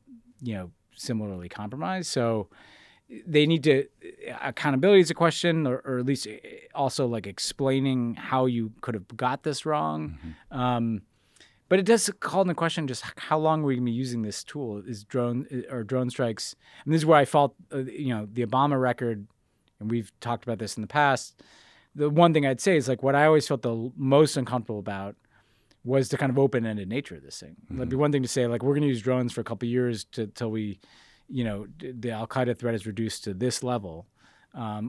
similarly compromised? So they need to, accountability is a question, or at least also like explaining how you could have got this wrong. Mm-hmm. But it does call into question just how long are we going to be using this tool? Is drone strikes? And this is where I felt, the Obama record, and we've talked about this in the past. The one thing I'd say is like what I always felt the most uncomfortable about was the kind of open-ended nature of this thing. Mm-hmm. It'd be one thing to say like we're going to use drones for a couple of years till we, the Al-Qaeda threat is reduced to this level,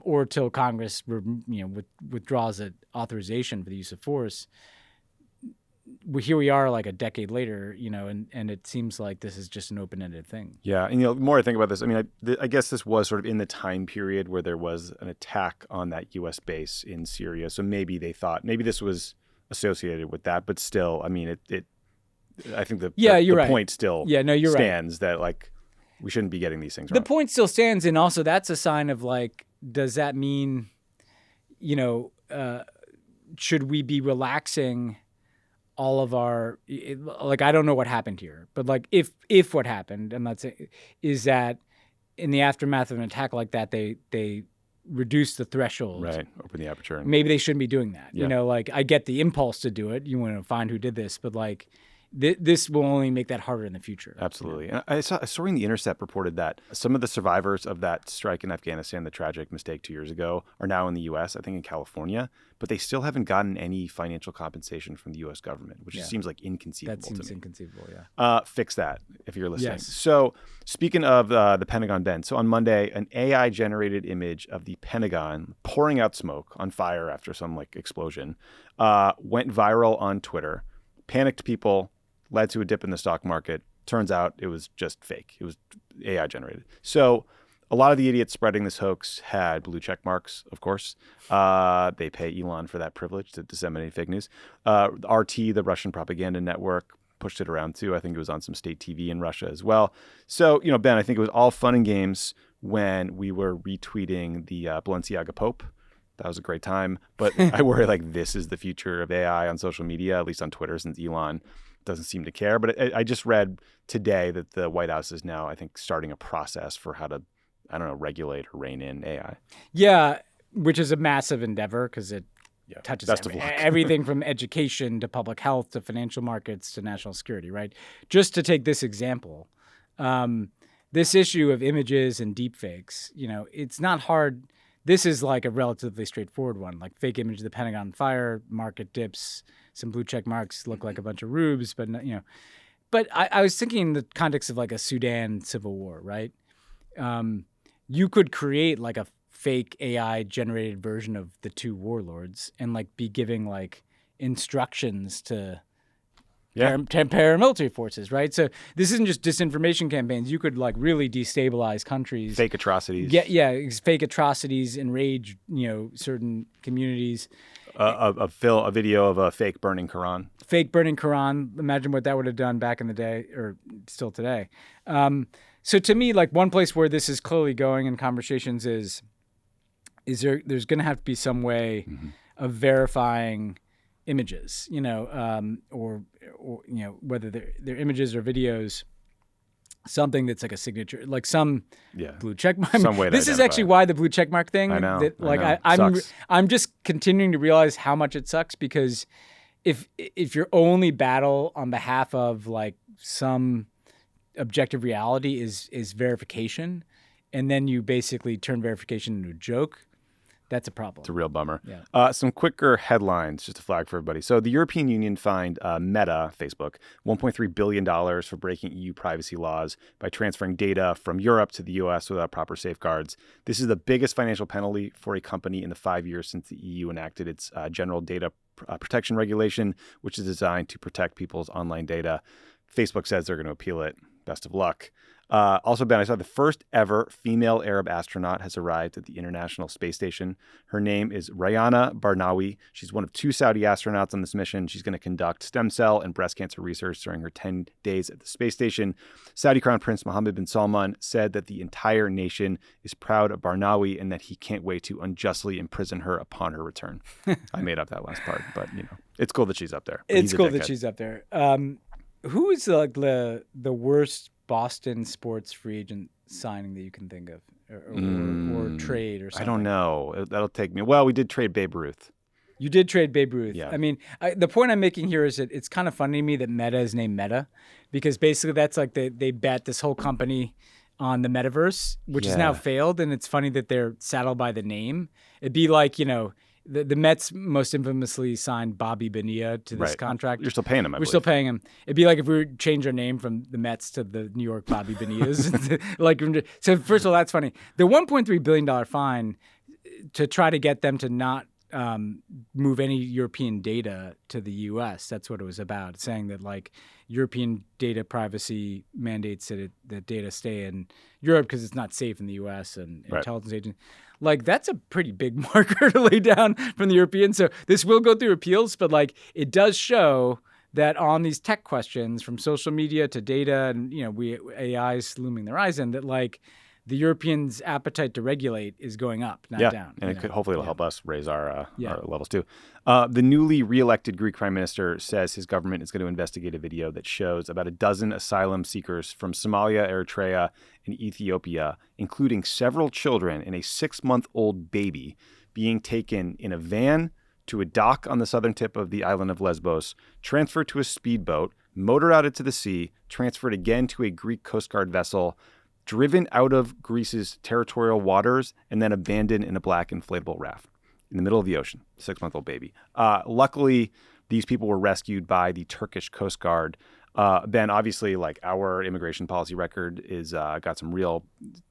or till Congress, withdraws an authorization for the use of force. Here we are like a decade later, and it seems like this is just an open-ended thing. Yeah. And, the more I think about this, I mean, I guess this was sort of in the time period where there was an attack on that U.S. base in Syria. So maybe they thought, maybe this was associated with that, but still, I mean, I think the right. point still stands that like we shouldn't be getting these things wrong. The point still stands. And also that's a sign of like, does that mean, should we be relaxing all of our, like, I don't know what happened here, but like if what happened, I'm not saying, is that in the aftermath of an attack like that, they reduce the threshold. Right. Open the aperture. Maybe they shouldn't be doing that. Yeah. Like I get the impulse to do it. You want to find who did this, but like this will only make that harder in the future. Absolutely. And I saw a story in The Intercept reported that some of the survivors of that strike in Afghanistan, the tragic mistake 2 years ago, are now in the U.S., I think in California, but they still haven't gotten any financial compensation from the U.S. government, which seems like inconceivable to me. That seems inconceivable, yeah. Fix that if you're listening. Yes. So speaking of the Pentagon, Ben, so on Monday, an AI-generated image of the Pentagon pouring out smoke on fire after some like explosion went viral on Twitter, panicked people, led to a dip in the stock market. Turns out it was just fake. It was AI generated. So a lot of the idiots spreading this hoax had blue check marks, of course. They pay Elon for that privilege to disseminate fake news. RT, the Russian propaganda network, pushed it around too. I think it was on some state TV in Russia as well. So, Ben, I think it was all fun and games when we were retweeting the Balenciaga Pope. That was a great time. But I worry this is the future of AI on social media, at least on Twitter, since Elon doesn't seem to care. But I just read today that the White House is now, I think, starting a process for how to, regulate or rein in AI. Yeah, which is a massive endeavor because it touches everything from education to public health to financial markets to national security, right? Just to take this example, this issue of images and deepfakes, it's not hard. This is a relatively straightforward one, fake image of the Pentagon on fire, market dips, some blue check marks look like a bunch of rubes, but But I was thinking in the context of a Sudan civil war, right? You could create a fake AI generated version of the two warlords and be giving instructions to paramilitary forces, right? So this isn't just disinformation campaigns. You could really destabilize countries. Fake atrocities. Yeah, fake atrocities, enrage certain communities. A video of a fake burning Quran. Fake burning Quran. Imagine what that would have done back in the day, or still today. So to me, one place where this is clearly going in conversations is there's going to have to be some way of verifying images, or whether they're images or videos, something that's a signature, some blue check mark. Some way to this is actually why the blue check mark thing. I know. I'm just continuing to realize how much it sucks, because if your only battle on behalf of some objective reality is verification, and then you basically turn verification into a joke, that's a problem. It's a real bummer. Yeah. Some quicker headlines just to flag for everybody. So the European Union fined Meta, Facebook, $1.3 billion for breaking EU privacy laws by transferring data from Europe to the US without proper safeguards. This is the biggest financial penalty for a company in the 5 years since the EU enacted its general data protection regulation, which is designed to protect people's online data. Facebook says they're going to appeal it. Best of luck. Also, Ben, I saw the first ever female Arab astronaut has arrived at the International Space Station. Her name is Rayana Barnawi. She's one of 2 Saudi astronauts on this mission. She's going to conduct stem cell and breast cancer research during her 10 days at the space station. Saudi Crown Prince Mohammed bin Salman said that the entire nation is proud of Barnawi and that he can't wait to unjustly imprison her upon her return. I made up that last part, but it's cool that she's up there. It's cool that she's up there. Who is the worst Boston sports free agent signing that you can think of, or trade or something? I don't know. That'll take me. Well, we did trade Babe Ruth. You did trade Babe Ruth. Yeah. I mean, the point I'm making here is that it's kind of funny to me that Meta is named Meta, because basically that's they bet this whole company on the metaverse, which has now failed, and it's funny that they're saddled by the name. It'd be like, the Mets most infamously signed Bobby Bonilla to this contract. You're still paying him, I We're believe. still paying him. It'd be like if we changed our name from the Mets to the New York Bobby Bonillas. So first of all, that's funny. The $1.3 billion fine to try to get them to not move any European data to the U.S., that's what it was about, saying that European data privacy mandates that data stay in Europe because it's not safe in the U.S. and intelligence agencies. That's a pretty big marker to lay down from the Europeans. So this will go through appeals, but it does show that on these tech questions, from social media to data, and AI is looming the horizon, that the Europeans' appetite to regulate is going up, not down. And it could hopefully it'll help us raise our levels too. The newly reelected Greek prime minister says his government is going to investigate a video that shows about a dozen asylum seekers from Somalia, Eritrea, and Ethiopia, including several children and a 6-month-old baby, being taken in a van to a dock on the southern tip of the island of Lesbos, transferred to a speedboat, motored out into the sea, transferred again to a Greek Coast Guard vessel, driven out of Greece's territorial waters, and then abandoned in a black inflatable raft in the middle of the ocean. 6-month-old baby. Luckily, these people were rescued by the Turkish Coast Guard. Ben, obviously, our immigration policy record is got some real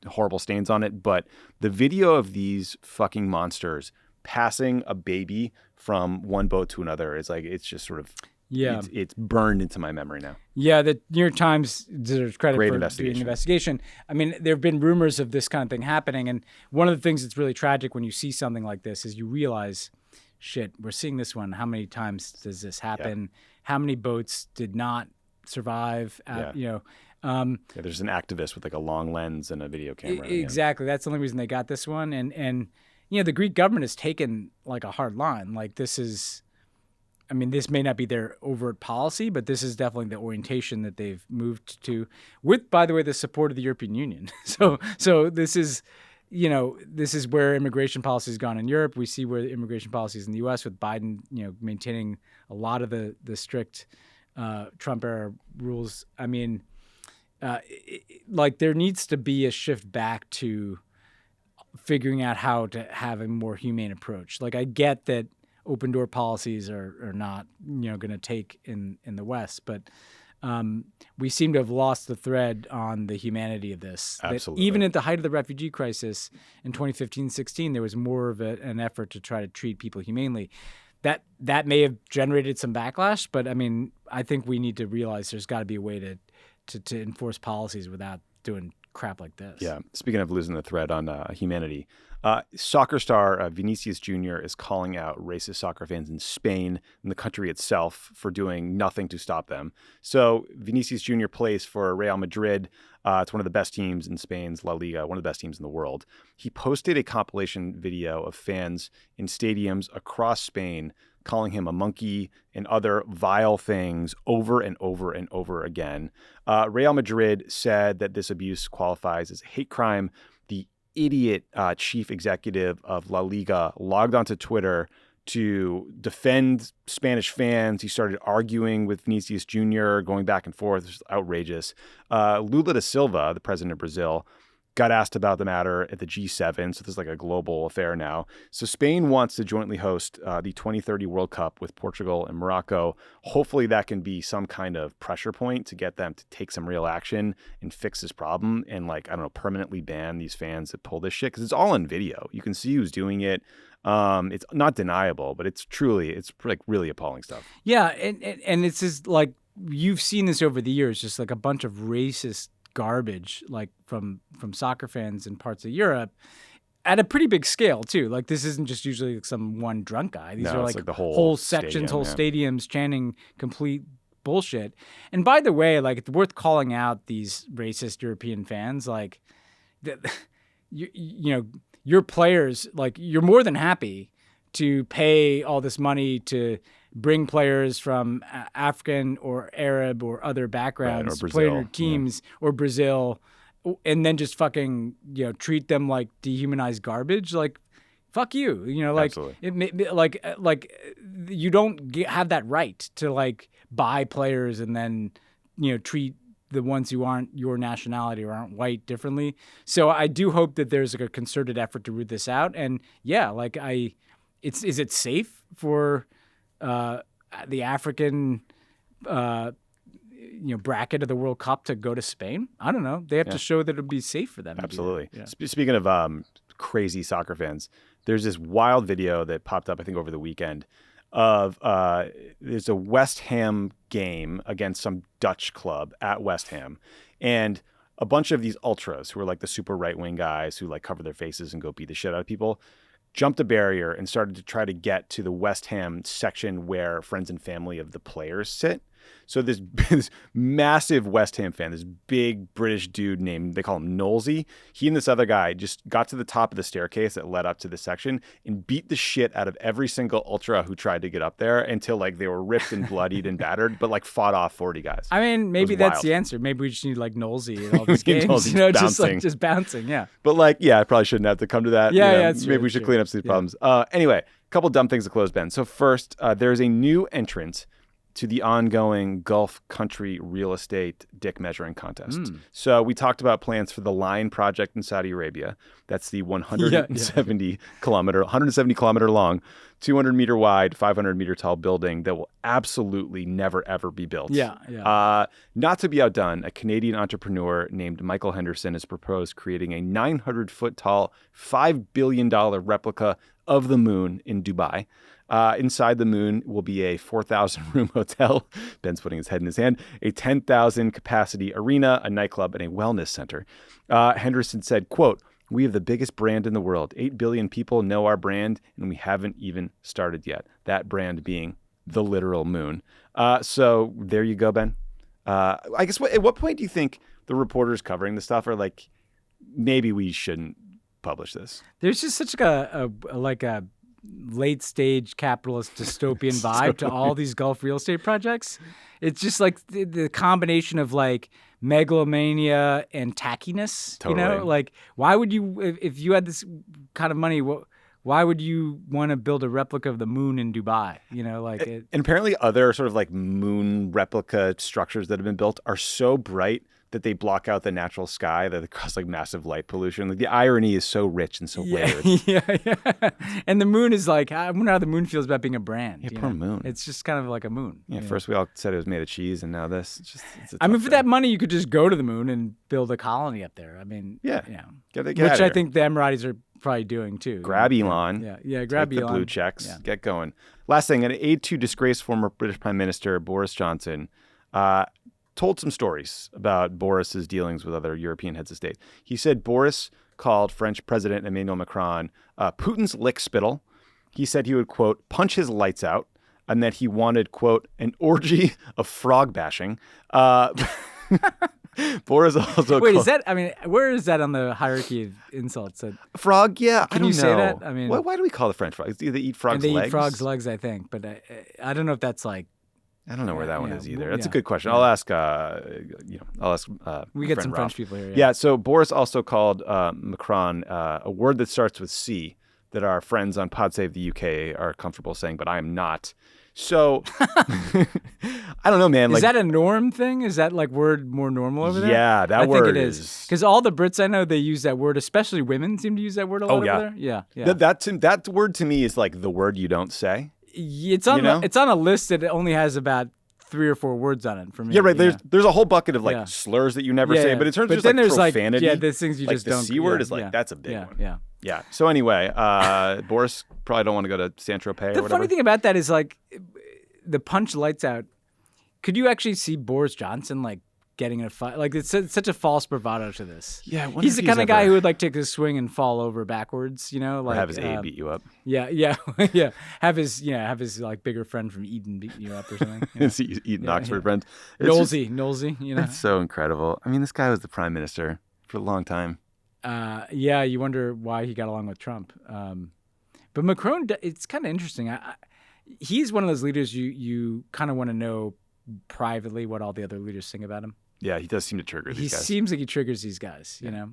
horrible stains on it, but the video of these fucking monsters passing a baby from one boat to another is it's just sort of Yeah. It's burned into my memory now. Yeah, the New York Times deserves credit Great for investigation. doing an investigation. I mean, there have been rumors of this kind of thing happening, and one of the things that's really tragic when you see something like this is you realize, shit, we're seeing this one. How many times does this happen? How many boats did not survive? There's an activist with like a long lens and a video camera. Exactly. That's the only reason they got this one. And the Greek government has taken like a hard line. Like this may not be their overt policy, but this is definitely the orientation that they've moved to with, by the way, the support of the European Union. So this is, this is where immigration policy has gone in Europe. We see where the immigration policy is in the U.S. with Biden, maintaining a lot of the strict Trump era rules. I mean, there needs to be a shift back to figuring out how to have a more humane approach. Like I get that open door policies are not going to take in the West, but we seem to have lost the thread on the humanity of this. Absolutely. That even at the height of the refugee crisis in 2015-16, there was more of an effort to try to treat people humanely. That may have generated some backlash, but I mean, I think we need to realize there's got to be a way to enforce policies without doing crap like this. Yeah. Speaking of losing the thread on humanity, soccer star Vinicius Jr. is calling out racist soccer fans in Spain and the country itself for doing nothing to stop them. So Vinicius Jr. plays for Real Madrid. It's one of the best teams in Spain's La Liga, one of the best teams in the world. He posted a compilation video of fans in stadiums across Spain calling him a monkey and other vile things over and over and over again. Real Madrid said that this abuse qualifies as a hate crime. The idiot chief executive of La Liga logged onto Twitter to defend Spanish fans. He started arguing with Vinicius Jr., going back and forth. It was outrageous. Lula da Silva, the president of Brazil, got asked about the matter at the G7. So this is like a global affair now. So Spain wants to jointly host the 2030 World Cup with Portugal and Morocco. Hopefully that can be some kind of pressure point to get them to take some real action and fix this problem and permanently ban these fans that pull this shit. Because it's all on video. You can see who's doing it. It's not deniable, but it's like really appalling stuff. Yeah. And it's just like, you've seen this over the years, just like a bunch of racist garbage, like from soccer fans in parts of Europe at a pretty big scale too. Like this isn't just usually like some one drunk guy. These are like the whole sections, whole stadiums chanting complete bullshit. And by the way, like it's worth calling out these racist European fans. Like, your players, like you're more than happy to pay all this money to bring players from African or Arab or other backgrounds to play in your teams or Brazil, and then just fucking treat them like dehumanized garbage. Like, fuck you. You don't have that right to like buy players and then treat the ones who aren't your nationality or aren't white differently. So I do hope that there's like a concerted effort to root this out. And yeah, like is it safe for the African bracket of the World Cup to go to Spain? I don't know. They have to show that it'll be safe for them. Absolutely. Yeah. Speaking of crazy soccer fans, there's this wild video that popped up, I think, over the weekend of there's a West Ham game against some Dutch club at West Ham. And a bunch of these ultras who are like the super right-wing guys who like cover their faces and go beat the shit out of people jumped a barrier and started to try to get to the West Ham section where friends and family of the players sit. So this massive West Ham fan, this big British dude named, they call him Knowlesy, he and this other guy just got to the top of the staircase that led up to the section and beat the shit out of every single ultra who tried to get up there until like they were ripped and bloodied and battered, but like fought off 40 guys. I mean, maybe that's the answer. Maybe we just need like Knowlesy in all these games, just bouncing. Yeah. But like, yeah, I probably shouldn't have to come to that. Yeah, maybe we should clean up some of these problems. Anyway, a couple dumb things to close, Ben. So first, there's a new entrant to the ongoing Gulf country real estate dick measuring contest. So we talked about plans for the Line project in Saudi Arabia. That's the 170 kilometer long, 200 meter wide, 500 meter tall building that will absolutely never, ever be built. Not to be outdone, a Canadian entrepreneur named Michael Henderson has proposed creating a 900 foot tall, $5 billion replica of the moon in Dubai. Inside the moon will be a 4,000-room hotel. Ben's putting his head in his hand. A 10,000-capacity arena, a nightclub, and a wellness center. Henderson said, quote, "We have the biggest brand in the world. 8 billion people know our brand, and we haven't even started yet." That brand being the literal moon. So there you go, Ben. I guess at what point do you think the reporters covering the stuff are like, maybe we shouldn't publish this? There's just such a late stage capitalist dystopian vibe to all these Gulf real estate projects. It's just like the combination of like megalomania and tackiness. Totally. You know, like why would you, if you had this kind of money, why would you want to build a replica of the moon in Dubai? You know, like and apparently other sort of like moon replica structures that have been built are so bright that they block out the natural sky, that it causes like massive light pollution. Like the irony is so rich and so layered. Yeah. And the moon is like, I wonder how the moon feels about being a brand. Yeah, poor moon. It's just kind of like a moon. Yeah, first we all said it was made of cheese, and now this. It's a I mean, tough for thing. that money, you could just go to the moon and build a colony up there. I mean, Yeah. Get which outta I here. think the Emiratis are probably doing too. Grab Elon. Yeah, grab Take Elon. the blue checks. Yeah. Get going. Last thing, an aide to disgraced former British Prime Minister Boris Johnson told some stories about Boris's dealings with other European heads of state. He said Boris called French President Emmanuel Macron Putin's lick spittle. He said he would, quote, punch his lights out, and that he wanted, quote, an orgy of frog bashing. Boris also Wait, called, is that? I mean, where is that on the hierarchy of insults? frog? Yeah, Can I don't you say know. that? I mean, why do we call the French frogs? They eat frogs' and they legs. eat frogs' legs, I think, but I don't know if that's like. I don't know where that one Yeah, is either. well, That's a yeah. good question. Yeah. I'll ask. We get friend some Ralph. French people here. Yeah. So Boris also called Macron a word that starts with C that our friends on Pod Save the UK are comfortable saying, but I am not. So I don't know, man. Is Like, that a norm thing? Is that like word more normal over there? Yeah, that I word think it is. Because all the Brits I know, they use that word, especially women seem to use that word a lot yeah. over there. Yeah. that word to me is like the word you don't say. It's on You know? it's on a list that only has about 3 or 4 words on it for me. Yeah, right. There's a whole bucket of like Yeah. slurs that you never Yeah, say, yeah. but in terms But of then just there's like profanity, like there's things you like just the don't. C word yeah, is like yeah. that's a big one. Yeah. Yeah. So anyway, Boris probably don't want to go to Saint-Tropez or The whatever. funny thing about that is like the punch lights out. Could you actually see Boris Johnson like getting in a fight? Like it's such a false bravado to this. Yeah, I wonder he's if the kind of guy ever- who would like take a swing and fall over backwards. You know, or like have his aide beat you up. Yeah. Have his like bigger friend from Eden beat you up or something. You know? Eating Yeah, Oxford yeah. friends. It's just- Knowlesy, you know. It's so incredible. I mean, this guy was the prime minister for a long time. Yeah, you wonder why he got along with Trump. But Macron, it's kind of interesting. He's one of those leaders you kind of want to know privately what all the other leaders think about him. Yeah, he does seem to trigger He these guys. seems like he triggers these guys, you know,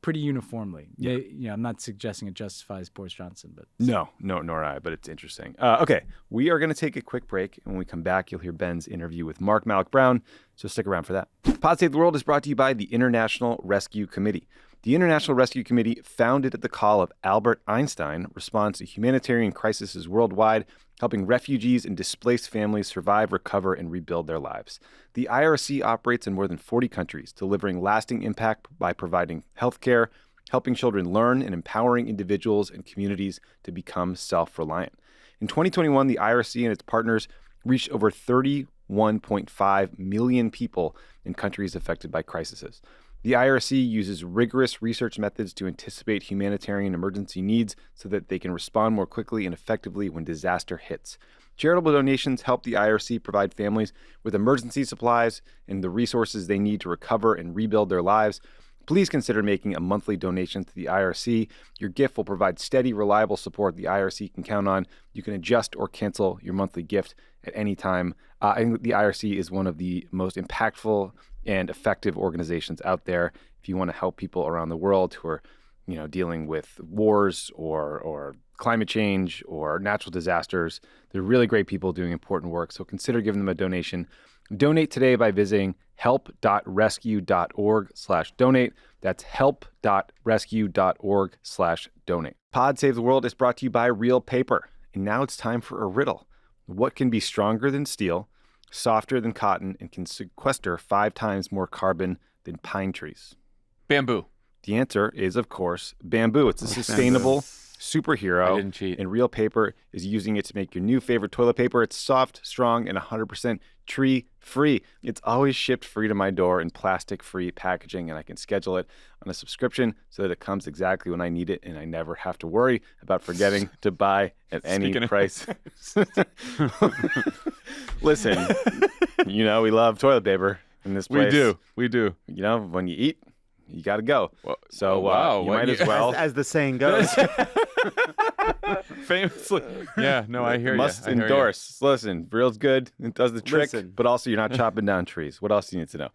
pretty uniformly. Yeah. I'm not suggesting it justifies Boris Johnson, but No, nor I, but it's interesting. Okay, we are going to take a quick break, and when we come back, you'll hear Ben's interview with Mark Malloch-Brown, so stick around for that. Pod Save the World is brought to you by the International Rescue Committee. The International Rescue Committee, founded at the call of Albert Einstein, responds to humanitarian crises worldwide, helping refugees and displaced families survive, recover, and rebuild their lives. The IRC operates in more than 40 countries, delivering lasting impact by providing healthcare, helping children learn, and empowering individuals and communities to become self-reliant. In 2021, the IRC and its partners reached over 31.5 million people in countries affected by crises. The IRC uses rigorous research methods to anticipate humanitarian emergency needs so that they can respond more quickly and effectively when disaster hits. Charitable donations help the IRC provide families with emergency supplies and the resources they need to recover and rebuild their lives. Please consider making a monthly donation to the IRC. Your gift will provide steady, reliable support the IRC can count on. You can adjust or cancel your monthly gift at any time. I think the IRC is one of the most impactful and effective organizations out there. If you want to help people around the world who are, dealing with wars or climate change or natural disasters, they're really great people doing important work. So consider giving them a donation. Donate today by visiting help.rescue.org/donate. That's help.rescue.org/donate. Pod Save the World is brought to you by Real Paper. And now it's time for a riddle. What can be stronger than steel, softer than cotton, and can sequester 5 times more carbon than pine trees? Bamboo. The answer is, of course, bamboo. It's a sustainable superhero I didn't cheat. in Real Paper is using it to make your new favorite toilet paper. It's soft, strong, and 100% tree-free. It's always shipped free to my door in plastic-free packaging, and I can schedule it on a subscription so that it comes exactly when I need it, and I never have to worry about forgetting to buy at any price. Listen, we love toilet paper in this place. We do. When you eat, you got to go. Well, so wow. You might as well. As the saying goes. Famously. Yeah, no, I hear you. Must endorse. Listen, Real's good. It does the trick. But also, you're not chopping down trees. What else do you need to know?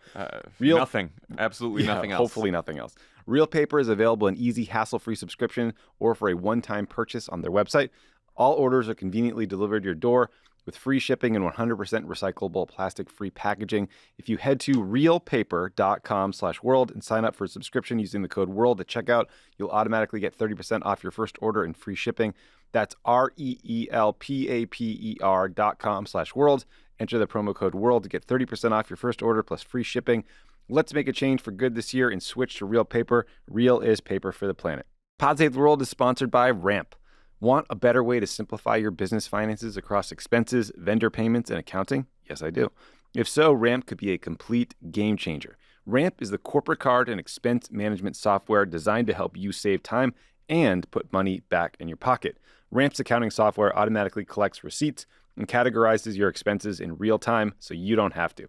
Nothing. Absolutely nothing else. Hopefully nothing else. Real Paper is available in easy, hassle-free subscription or for a one-time purchase on their website. All orders are conveniently delivered to your door with free shipping and 100% recyclable plastic-free packaging. If you head to realpaper.com/world and sign up for a subscription using the code WORLD at checkout, you'll automatically get 30% off your first order and free shipping. That's REELPAPER.com/world. Enter the promo code WORLD to get 30% off your first order plus free shipping. Let's make a change for good this year and switch to Real Paper. Real is paper for the planet. Pod Save the World is sponsored by Ramp. Want a better way to simplify your business finances across expenses, vendor payments, and accounting? Yes, I do. If so, Ramp could be a complete game changer. Ramp is the corporate card and expense management software designed to help you save time and put money back in your pocket. Ramp's accounting software automatically collects receipts and categorizes your expenses in real time so you don't have to.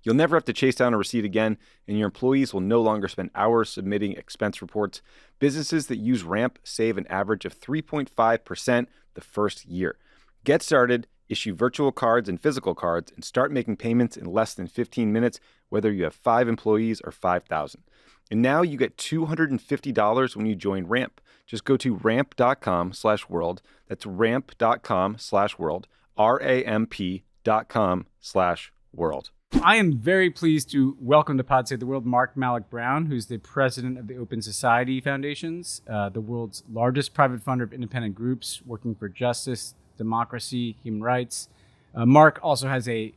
You'll never have to chase down a receipt again, and your employees will no longer spend hours submitting expense reports. Businesses that use Ramp save an average of 3.5% the first year. Get started, issue virtual cards and physical cards, and start making payments in less than 15 minutes, whether you have 5 employees or 5,000. And now you get $250 when you join Ramp. Just go to ramp.com/world. That's ramp.com/world. ramp.com/world. I am very pleased to welcome to Pod Save the World Mark Malloch-Brown, who's the president of the Open Society Foundations, the world's largest private funder of independent groups working for justice, democracy, human rights. Mark also has a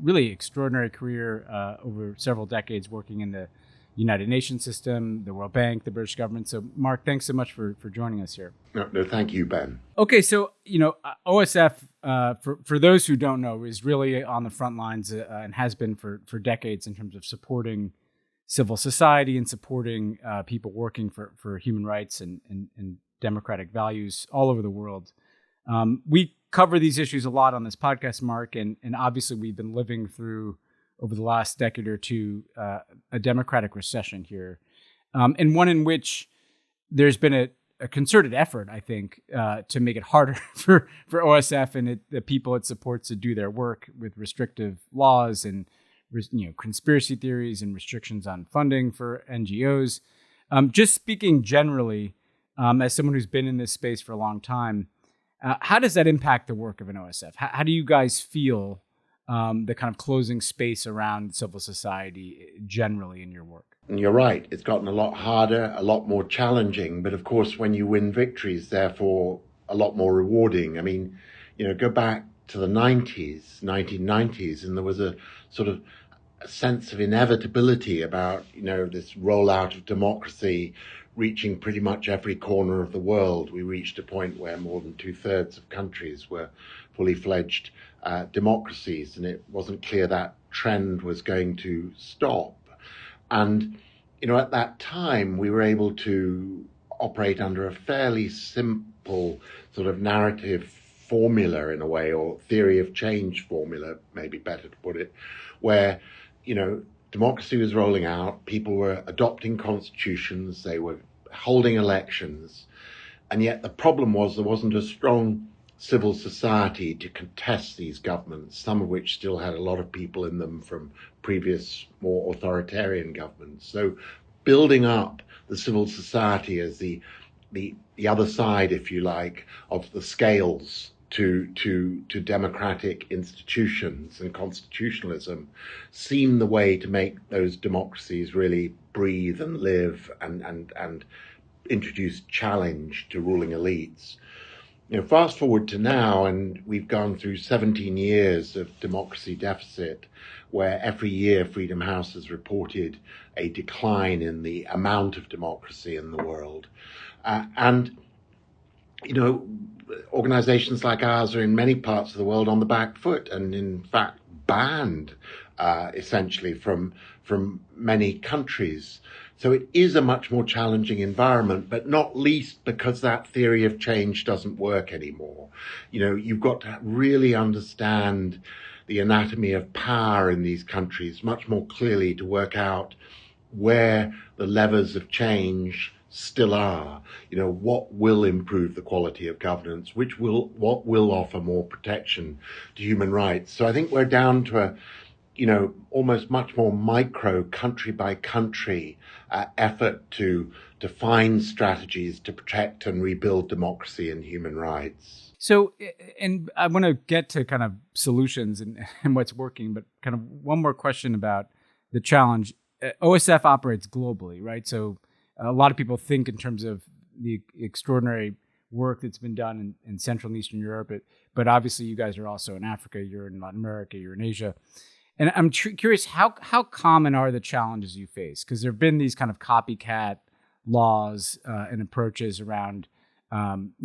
really extraordinary career over several decades working in the United Nations system, the World Bank, the British government. So, Mark, thanks so much for joining us here. No, thank you, Ben. Okay, so, OSF, for those who don't know, is really on the front lines and has been for decades in terms of supporting civil society and supporting people working for human rights and democratic values all over the world. We cover these issues a lot on this podcast, Mark, and obviously we've been living through, over the last decade or two, a democratic recession here, and one in which there's been a concerted effort, I think, to make it harder for OSF and the people it supports to do their work with restrictive laws and conspiracy theories and restrictions on funding for NGOs. Just speaking generally, as someone who's been in this space for a long time, how does that impact the work of an OSF? How do you guys feel the kind of closing space around civil society generally in your work? And you're right. It's gotten a lot harder, a lot more challenging. But of course, when you win victories, therefore, a lot more rewarding. I mean, go back to the 1990s, and there was a sort of a sense of inevitability about, this rollout of democracy reaching pretty much every corner of the world. We reached a point where more than 2/3 of countries were fully fledged democracies, and it wasn't clear that trend was going to stop. And, at that time, we were able to operate under a fairly simple sort of narrative formula in a way, or theory of change formula, maybe better to put it, where, democracy was rolling out, people were adopting constitutions, they were holding elections, and yet the problem was there wasn't a strong civil society to contest these governments, some of which still had a lot of people in them from previous more authoritarian governments. So building up the civil society as the other side, if you like, of the scales to democratic institutions and constitutionalism seemed the way to make those democracies really breathe and live and introduce challenge to ruling elites. Fast forward to now, and we've gone through 17 years of democracy deficit, where every year Freedom House has reported a decline in the amount of democracy in the world. And you know, organizations like ours are in many parts of the world on the back foot and in fact banned essentially from many countries. So it is a much more challenging environment, but not least because that theory of change doesn't work anymore. You know, you've got to really understand the anatomy of power in these countries much more clearly to work out where the levers of change still are. You know, what will improve the quality of governance, what will offer more protection to human rights. So I think we're down to a, you know, almost much more micro country by country effort to find strategies to protect and rebuild democracy and human rights. So, and I want to get to kind of solutions and what's working, but kind of one more question about the challenge. OSF operates globally, right? So a lot of people think in terms of the extraordinary work that's been done in Central and Eastern Europe, but obviously you guys are also in Africa, you're in Latin America, you're in Asia. And I'm curious, how common are the challenges you face? Because there have been these kind of copycat laws and approaches around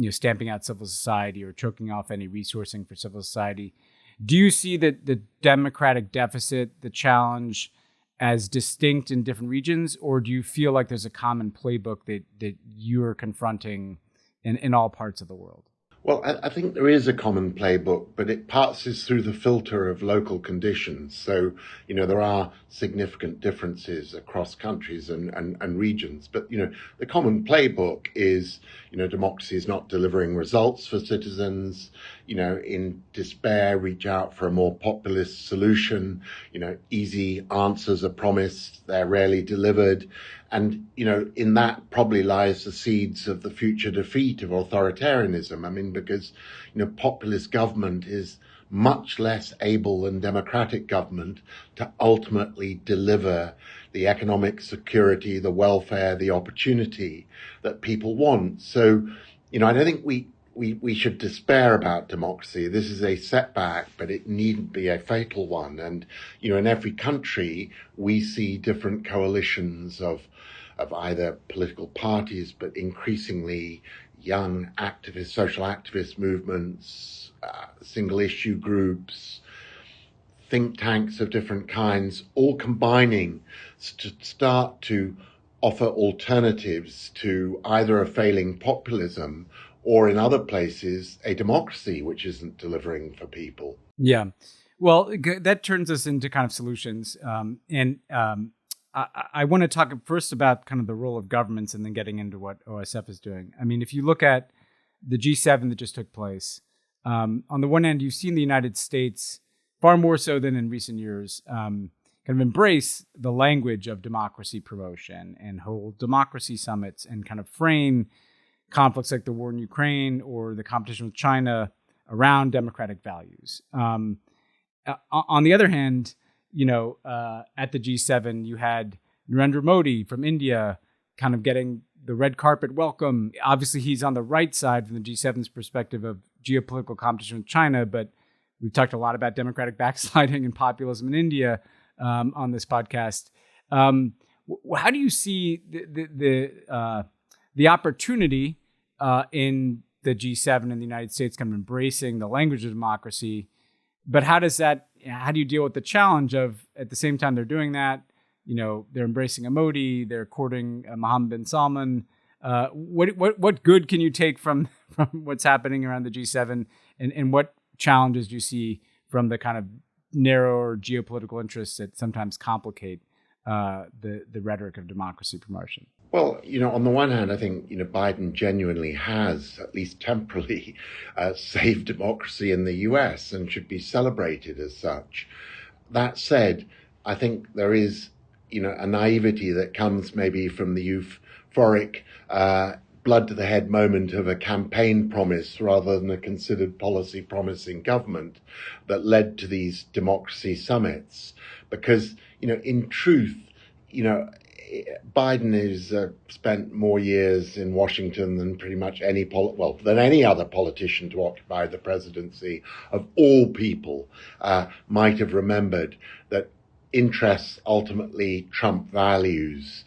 stamping out civil society or choking off any resourcing for civil society. Do you see that the democratic deficit, the challenge, as distinct in different regions, or do you feel like there's a common playbook that you're confronting in all parts of the world? Well, I think there is a common playbook, but it passes through the filter of local conditions. So, you know, there are significant differences across countries and regions. But, you know, the common playbook is, you know, democracy is not delivering results for citizens. You know, in despair, reach out for a more populist solution. You know, easy answers are promised, they're rarely delivered. And, you know, in that probably lies the seeds of the future defeat of authoritarianism. I mean, because, you know, populist government is much less able than democratic government to ultimately deliver the economic security, the welfare, the opportunity that people want. So, you know, I don't think we should despair about democracy. This is a setback, but it needn't be a fatal one. And, you know, in every country, we see different coalitions of either political parties, but increasingly young activist, social activist movements, single issue groups, think tanks of different kinds, all combining to start to offer alternatives to either a failing populism or in other places, a democracy which isn't delivering for people. Yeah. Well, that turns us into kind of solutions. I want to talk first about kind of the role of governments and then getting into what OSF is doing. I mean, if you look at the G7 that just took place, on the one hand, you've seen the United States, far more so than in recent years, kind of embrace the language of democracy promotion and hold democracy summits and kind of frame conflicts like the war in Ukraine or the competition with China around democratic values. On the other hand, you know, at the G7, you had Narendra Modi from India kind of getting the red carpet welcome. Obviously, he's on the right side from the G7's perspective of geopolitical competition with China, but we've talked a lot about democratic backsliding and populism in India on this podcast. How do you see the opportunity in the G7 in the United States kind of embracing the language of democracy? But how do you deal with the challenge of, at the same time they're doing that, you know, they're embracing a Modi, they're courting Mohammed bin Salman. What good can you take from what's happening around the G7, and what challenges do you see from the kind of narrower geopolitical interests that sometimes complicate the rhetoric of democracy promotion? Well, you know, on the one hand, I think, you know, Biden genuinely has, at least temporarily, saved democracy in the US and should be celebrated as such. That said, I think there is, you know, a naivety that comes maybe from the euphoric blood to the head moment of a campaign promise rather than a considered policy promise in government that led to these democracy summits. Because, you know, in truth, you know, Biden has spent more years in Washington than pretty much than any other politician to occupy the presidency. Of all people, might have remembered that interests ultimately trump values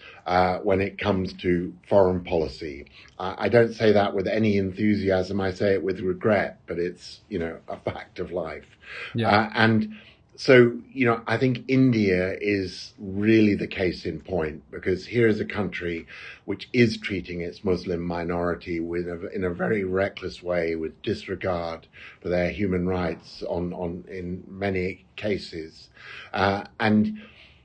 when it comes to foreign policy. I don't say that with any enthusiasm. I say it with regret, but it's, a fact of life. Yeah. And so, I think India is really the case in point, because here is a country which is treating its Muslim minority in a very reckless way, with disregard for their human rights in many cases, and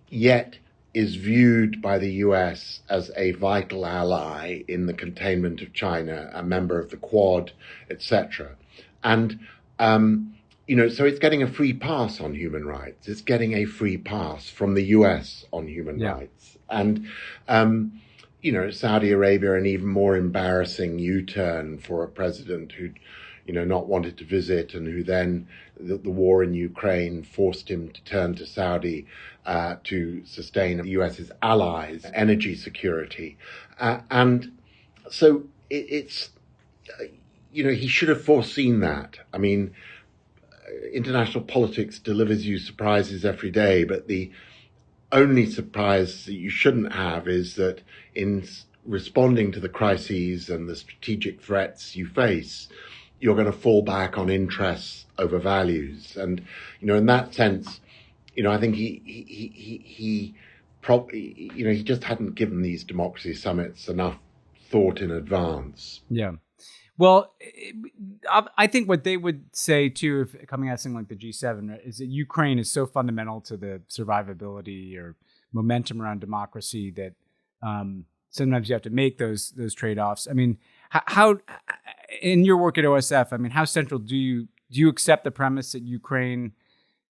yet is viewed by the US as a vital ally in the containment of China, a member of the Quad, etc. And so it's getting a free pass on human rights. It's getting a free pass from the US on human rights. And, Saudi Arabia, an even more embarrassing U-turn for a president who'd, not wanted to visit, and who then, the war in Ukraine forced him to turn to Saudi to sustain the US's allies' energy security. And so it's, he should have foreseen that. I mean, international politics delivers you surprises every day, but the only surprise that you shouldn't have is that in responding to the crises and the strategic threats you face, you're going to fall back on interests over values. And, in that sense, I think he probably, he just hadn't given these democracy summits enough thought in advance. Yeah. Well, I think what they would say, too, if coming at something like the G7, right, is that Ukraine is so fundamental to the survivability or momentum around democracy that sometimes you have to make those trade-offs. I mean, how in your work at OSF, I mean, how central do you accept the premise that Ukraine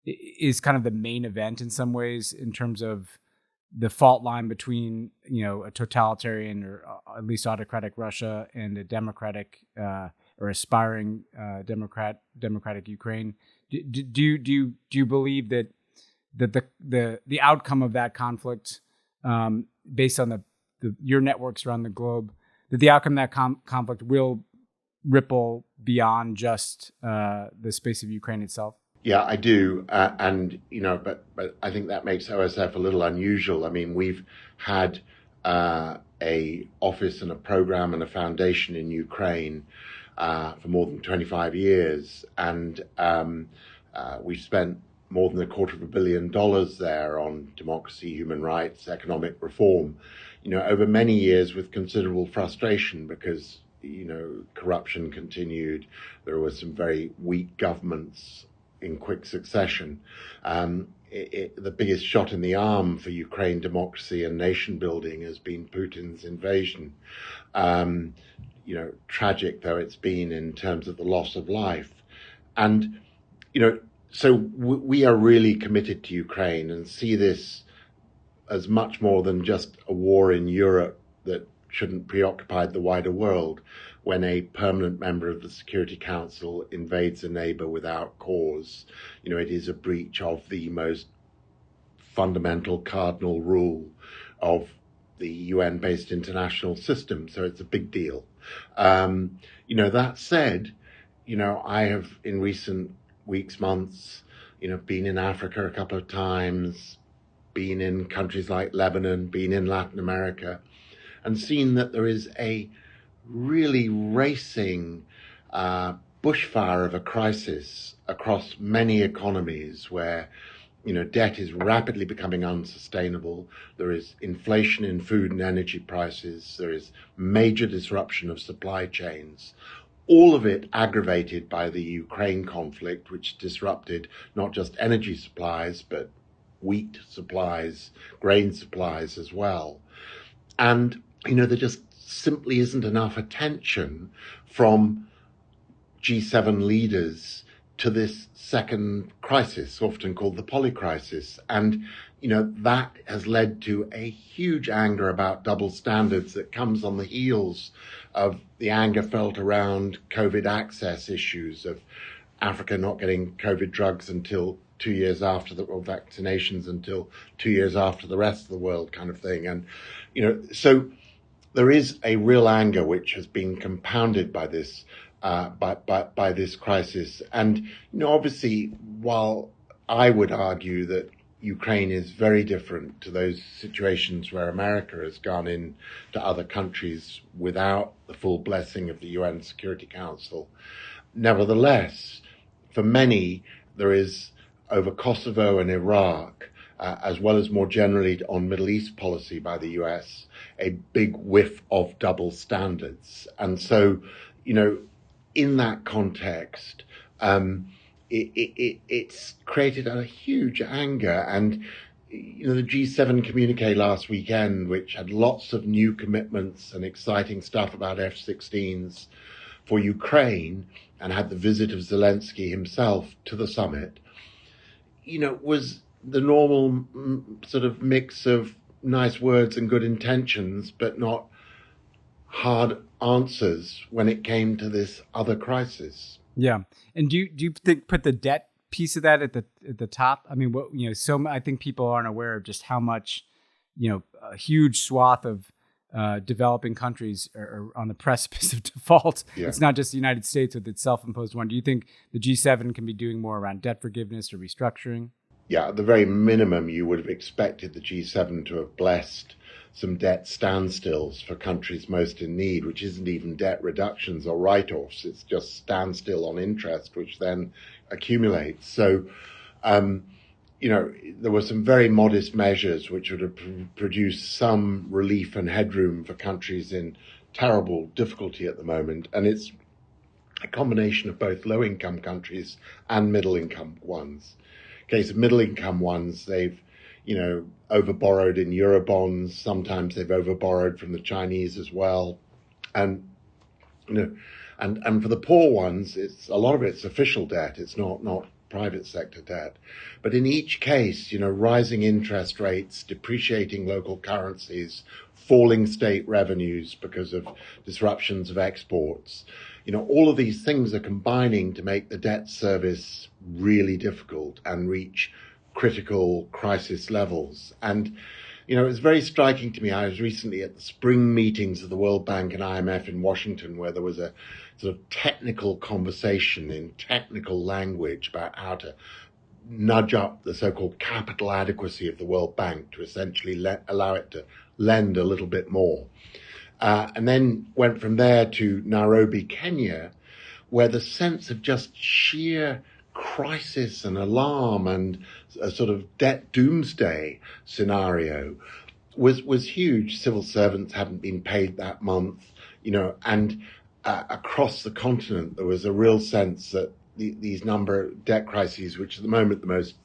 is kind of the main event in some ways in terms of the fault line between, a totalitarian or at least autocratic Russia and a democratic or aspiring democratic Ukraine? Do you believe that the outcome of that conflict, based on your networks around the globe, that the outcome of that conflict will ripple beyond just the space of Ukraine itself? Yeah, I do. And, but I think that makes OSF a little unusual. I mean, we've had a office and a program and a foundation in Ukraine for more than 25 years. And we've spent more than $250 million there on democracy, human rights, economic reform, over many years with considerable frustration because, corruption continued. There were some very weak governments in quick succession. The biggest shot in the arm for Ukraine democracy and nation building has been Putin's invasion. Tragic though it's been in terms of the loss of life. And, so we are really committed to Ukraine and see this as much more than just a war in Europe that shouldn't preoccupy the wider world. When a permanent member of the Security Council invades a neighbor without cause, it is a breach of the most fundamental cardinal rule of the UN-based international system. So it's a big deal. That said, I have in recent weeks, months, been in Africa a couple of times, been in countries like Lebanon, been in Latin America, and seen that there is a really racing bushfire of a crisis across many economies where, debt is rapidly becoming unsustainable. There is inflation in food and energy prices. There is major disruption of supply chains. All of it aggravated by the Ukraine conflict, which disrupted not just energy supplies, but wheat supplies, grain supplies as well. And, there just simply isn't enough attention from G7 leaders to this second crisis, often called the polycrisis. And, that has led to a huge anger about double standards that comes on the heels of the anger felt around COVID access issues, of Africa not getting COVID drugs until 2 years after or vaccinations until 2 years after the rest of the world kind of thing. And, so there is a real anger which has been compounded by this this crisis. And, obviously, while I would argue that Ukraine is very different to those situations where America has gone in to other countries without the full blessing of the UN Security Council. Nevertheless, for many, there is over Kosovo and Iraq, as well as more generally on Middle East policy by the US, a big whiff of double standards. And so, in that context, it's created a huge anger. And, the G7 communique last weekend, which had lots of new commitments and exciting stuff about F-16s for Ukraine, and had the visit of Zelensky himself to the summit, was the normal sort of mix of nice words and good intentions, but not hard answers when it came to this other crisis. Yeah. And do you think put the debt piece of that at the top? I mean, I think people aren't aware of just how much, a huge swath of developing countries are on the precipice of default. Yeah. It's not just the United States with its self-imposed one. Do you think the G7 can be doing more around debt forgiveness or restructuring? Yeah, at the very minimum, you would have expected the G7 to have blessed some debt standstills for countries most in need, which isn't even debt reductions or write-offs. It's just standstill on interest, which then accumulates. So, there were some very modest measures which would have produced some relief and headroom for countries in terrible difficulty at the moment. And it's a combination of both low-income countries and middle-income ones. In case of middle-income ones, they've, overborrowed in Eurobonds. Sometimes they've overborrowed from the Chinese as well. And, and for the poor ones, a lot of it's official debt. It's not private sector debt. But in each case, rising interest rates, depreciating local currencies, falling state revenues because of disruptions of exports, all of these things are combining to make the debt service really difficult and reach critical crisis levels. And, it was very striking to me. I was recently at the spring meetings of the World Bank and IMF in Washington, where there was a sort of technical conversation in technical language about how to nudge up the so-called capital adequacy of the World Bank to essentially allow it to lend a little bit more. And then went from there to Nairobi, Kenya, where the sense of just sheer crisis and alarm and a sort of debt doomsday scenario was huge. Civil servants hadn't been paid that month, and across the continent there was a real sense that these number of debt crises, which at the moment the most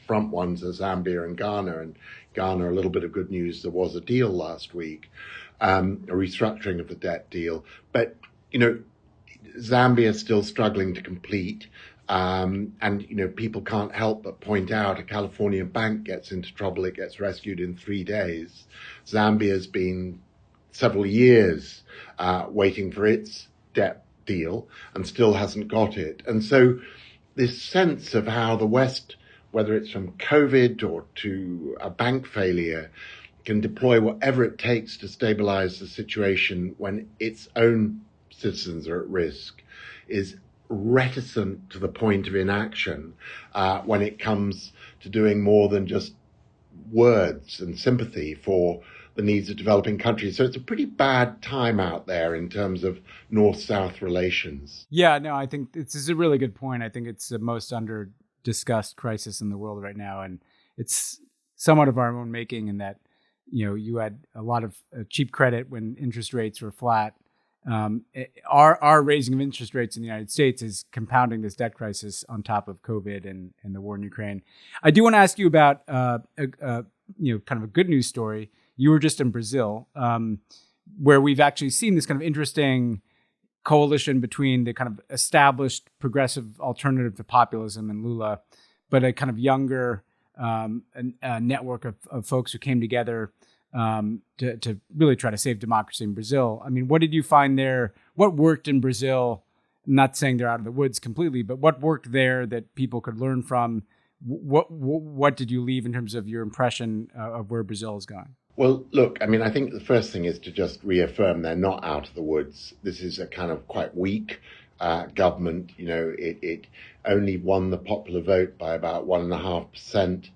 front ones are Zambia and Ghana, a little bit of good news, there was a deal last week, a restructuring of the debt deal. But, Zambia is still struggling to complete. And, people can't help but point out a California bank gets into trouble, it gets rescued in 3 days. Zambia's been several years waiting for its debt deal and still hasn't got it. And so this sense of how the West, whether it's from COVID or to a bank failure, can deploy whatever it takes to stabilize the situation when its own citizens are at risk, is reticent to the point of inaction when it comes to doing more than just words and sympathy for the needs of developing countries. So it's a pretty bad time out there in terms of North-South relations. Yeah, no, I think this is a really good point. I think it's the most under-discussed crisis in the world right now. And it's somewhat of our own making in that, you had a lot of cheap credit when interest rates were flat. Our raising of interest rates in the United States is compounding this debt crisis on top of COVID and the war in Ukraine. I do want to ask you about kind of a good news story. You were just in Brazil, where we've actually seen this kind of interesting coalition between the kind of established progressive alternative to populism and Lula, but a kind of younger a network of folks who came together to really try to save democracy in Brazil. I mean, what did you find there? What worked in Brazil? I'm not saying they're out of the woods completely, but what worked there that people could learn from? What did you leave in terms of your impression of where Brazil is going? Well, look, I mean, I think the first thing is to just reaffirm they're not out of the woods. This is a kind of quite weak government. It only won the popular vote by about 1.5%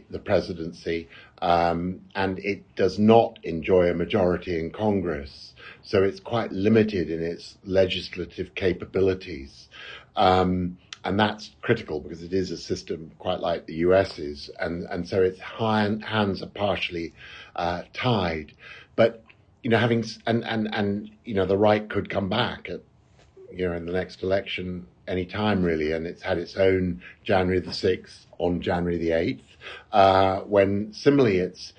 the presidency, and it does not enjoy a majority in Congress. So it's quite limited in its legislative capabilities. And that's critical because it is a system quite like the US's, and so its hands are partially tied. But having the right could come back at in the next election any time really, and it's had its own January the 6th on January the 8th, when similarly its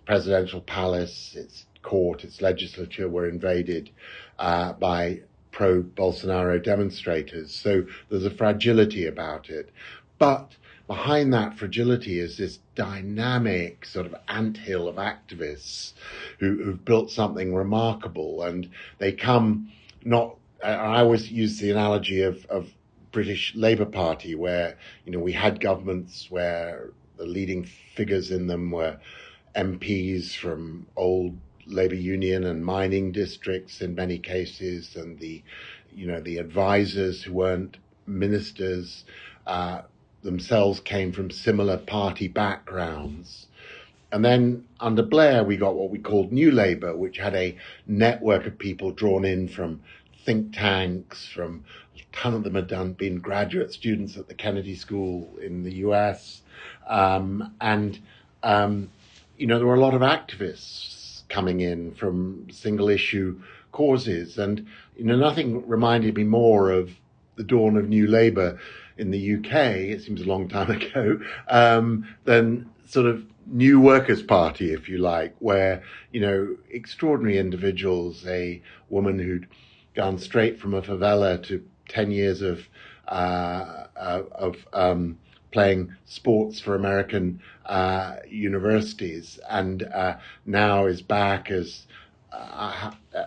presidential palace, its court, its legislature were invaded by pro-Bolsonaro demonstrators. So there's a fragility about it. But behind that fragility is this dynamic sort of anthill of activists who've built something remarkable. And they come not, I always use the analogy of British Labour Party, where, we had governments where the leading figures in them were MPs from old Labour Union and mining districts in many cases, and the advisors who weren't ministers themselves came from similar party backgrounds. And then under Blair, we got what we called New Labour, which had a network of people drawn in from think tanks, from a ton of them had been graduate students at the Kennedy School in the US. There were a lot of activists coming in from single issue causes. And, nothing reminded me more of the dawn of New Labour in the UK, it seems a long time ago, than sort of New Workers' Party, if you like, where, extraordinary individuals, a woman who'd gone straight from a favela to 10 years of playing sports for American universities, and now is back as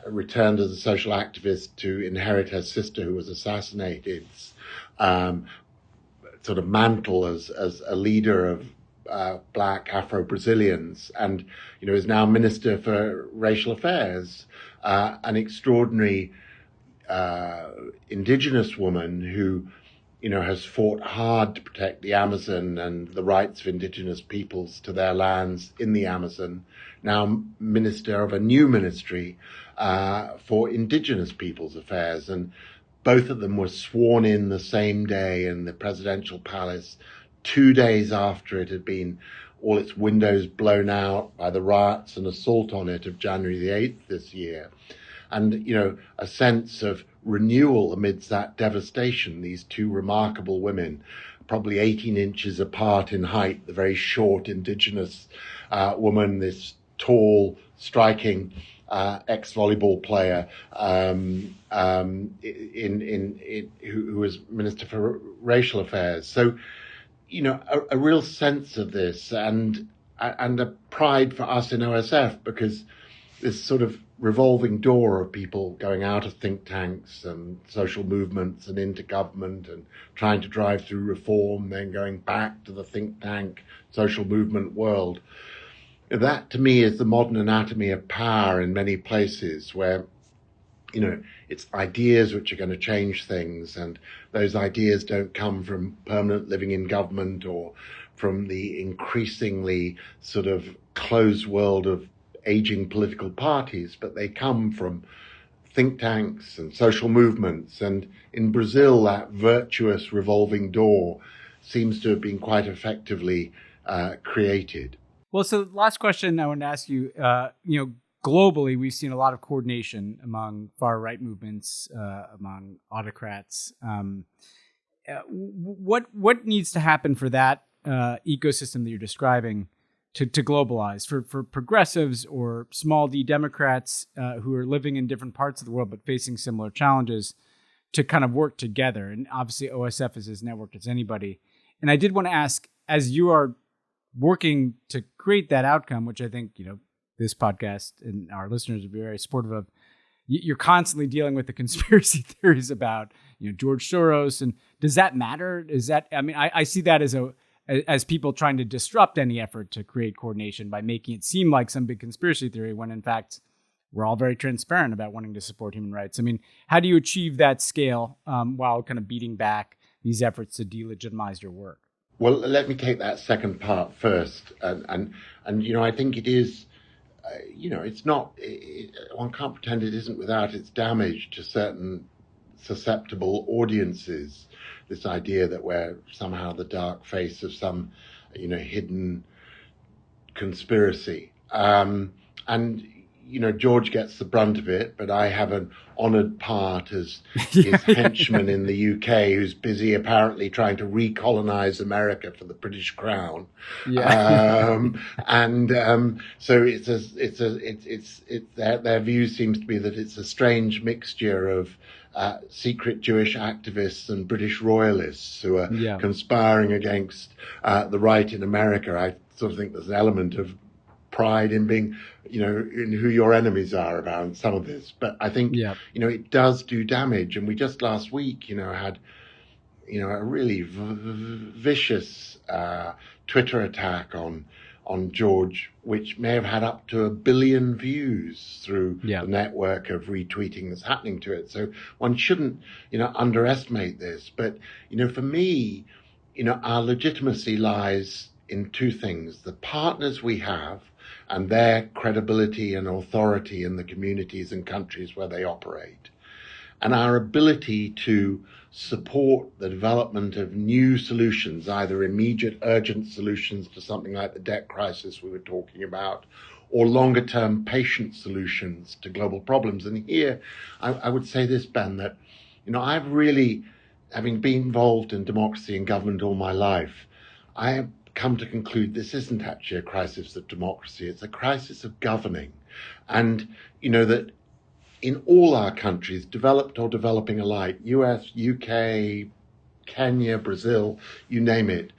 returned as a social activist to inherit her sister who was assassinated, sort of mantle as a leader of black Afro-Brazilians, and is now Minister for Racial Affairs, an extraordinary indigenous woman who has fought hard to protect the Amazon and the rights of indigenous peoples to their lands in the Amazon, now minister of a new ministry for indigenous peoples' affairs. And both of them were sworn in the same day in the presidential palace, 2 days after it had been all its windows blown out by the riots and assault on it of January the 8th this year. And, a sense of renewal amidst that devastation. These two remarkable women, probably 18 inches apart in height, the very short indigenous woman, this tall, striking ex-volleyball player who was Minister for Racial Affairs. So, a real sense of this and a pride for us in OSF, because this sort of revolving door of people going out of think tanks and social movements and into government and trying to drive through reform, then going back to the think tank social movement world. That to me is the modern anatomy of power in many places, where it's ideas which are going to change things, and those ideas don't come from permanent living in government or from the increasingly sort of closed world of aging political parties, but they come from think tanks and social movements. And in Brazil, that virtuous revolving door seems to have been quite effectively created. Well, so last question I want to ask you, globally, we've seen a lot of coordination among far right movements, among autocrats. What needs to happen for that ecosystem that you're describing to globalize, for progressives or small d Democrats who are living in different parts of the world but facing similar challenges, to kind of work together? And obviously OSF is as networked as anybody. And I did want to ask, as you are working to create that outcome, which I think, this podcast and our listeners would be very supportive of, you're constantly dealing with the conspiracy theories about, George Soros. And does that matter? I see that as people trying to disrupt any effort to create coordination by making it seem like some big conspiracy theory, when in fact we're all very transparent about wanting to support human rights. How do you achieve that scale while kind of beating back these efforts to delegitimize your work? Well, let me take that second part first, and I think it is, it's not. One can't pretend it isn't without its damage to certain susceptible audiences. This idea that we're somehow the dark face of some, hidden conspiracy. And George gets the brunt of it, but I have an honoured part as his henchman in the UK, who's busy apparently trying to recolonize America for the British Crown. So their view seems to be that it's a strange mixture of secret Jewish activists and British royalists who are conspiring against the right in America. I sort of think there's an element of pride in being, in who your enemies are around some of this. But I think, it does do damage. And we just last week, had, a really vicious Twitter attack on George, which may have had up to 1 billion views through the network of retweeting that's happening to it. So one shouldn't, underestimate this. But, for me, our legitimacy lies in two things: the partners we have and their credibility and authority in the communities and countries where they operate, and our ability to support the development of new solutions, either immediate urgent solutions to something like the debt crisis we were talking about, or longer term patient solutions to global problems. And here I would say this, Ben, that I've really, having been involved in democracy and government all my life, I have come to conclude this isn't actually a crisis of democracy, it's a crisis of governing. And that in all our countries, developed or developing alike, US, UK, Kenya, Brazil, you name it,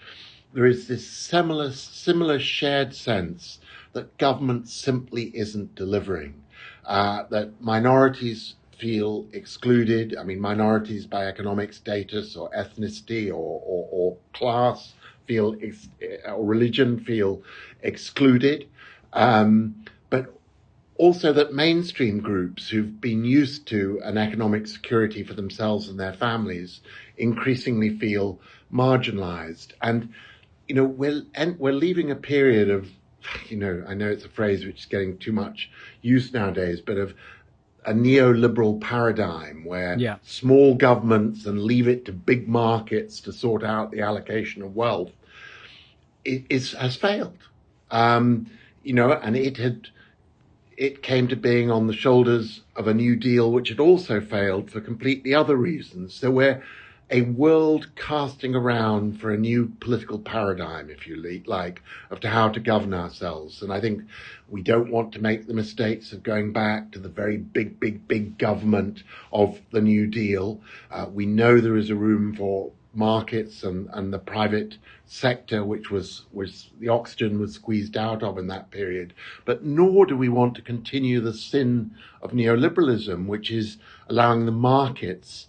there is this similar shared sense that government simply isn't delivering, that minorities feel excluded. I mean, minorities by economic status or ethnicity or class feel, or religion feel excluded. But also that mainstream groups who've been used to an economic security for themselves and their families increasingly feel marginalized. And, we're leaving a period of, I know it's a phrase which is getting too much use nowadays, but of a neoliberal paradigm where small governments and leave it to big markets to sort out the allocation of wealth has failed. And it came to being on the shoulders of a New Deal, which had also failed for completely other reasons. So we're a world casting around for a new political paradigm, if you like, of to how to govern ourselves. And I think we don't want to make the mistakes of going back to the very big government of the New Deal. We know there is a room for markets and the private sector, which was the oxygen was squeezed out of in that period. But nor do we want to continue the sin of neoliberalism, which is allowing the markets